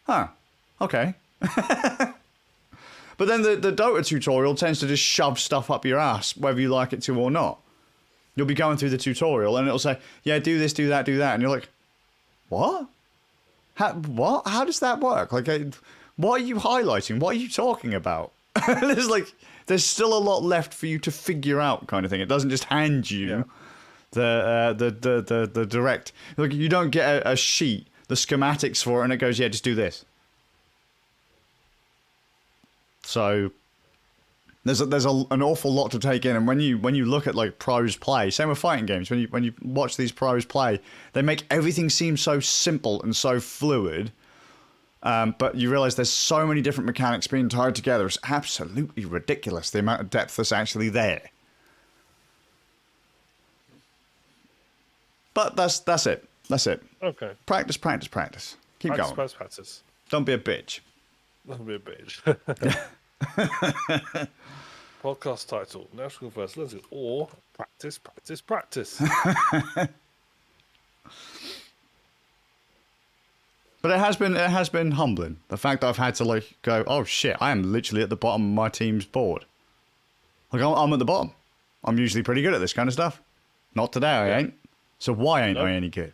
huh, okay. But then the Dota tutorial tends to just shove stuff up your ass, whether you like it to or not. You'll be going through the tutorial and it'll say, yeah, do this, do that, and you're like, what? What? How does that work? Like, what are you highlighting? What are you talking about? There's still a lot left for you to figure out, kind of thing. It doesn't just hand you the direct. Like, you don't get a sheet, the schematics for it, and it goes, yeah, just do this. So there's an awful lot to take in, and when you look at like pros play, same with fighting games. When you watch these pros play, they make everything seem so simple and so fluid. But you realize there's so many different mechanics being tied together. It's absolutely ridiculous the amount of depth that's actually there. But that's it. That's it. Okay. Practice. Keep going. Practice. Don't be a bitch. Don't be a bitch. Podcast title: National First Lessons or Practice. But it has been humbling. The fact that I've had to like go, oh shit, I am literally at the bottom of my team's board. Like I'm at the bottom. I'm usually pretty good at this kind of stuff. Not today, I ain't. So why ain't I any good?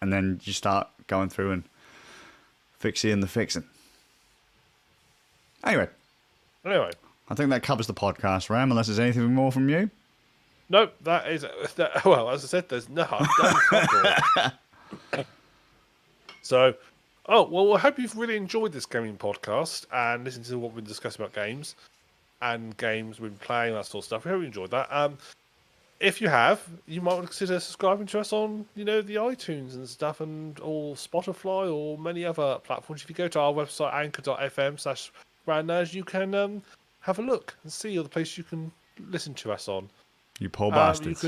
And then you start going through and fixing the fixing. Anyway, I think that covers the podcast, Ram. Unless there's anything more from you. Nope, that is well. As I said, there's no. So, I hope you've really enjoyed this gaming podcast and listened to what we've been discussing about games and games we've been playing, that sort of stuff. We hope you enjoyed that. If you have, you might want to consider subscribing to us on, the iTunes and stuff, or Spotify or many other platforms. If you go to our website, anchor.fm/brandnerds, you can have a look and see all the places you can listen to us on. You poor bastards.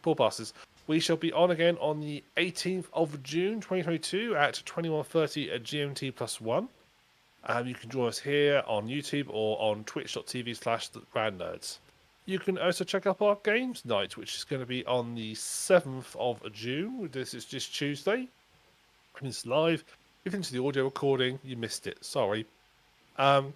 Poor bastards. We shall be on again on the 18th of June 2022 at 21:30 at GMT +1. You can join us here on YouTube or on twitch.tv/brandnerds. You can also check out our games night, which is going to be on the 7th of June. This is just Tuesday. And it's live. If you're into the audio recording, you missed it. Sorry. And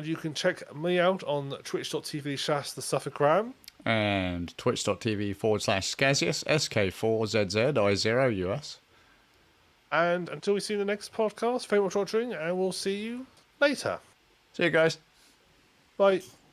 you can check me out on twitch.tv/the Suffolk Ram. And twitch.tv/Skazz, SK4ZZI0US. And until we see you in the next podcast, thank you for watching, and we'll see you later. See you guys. Bye.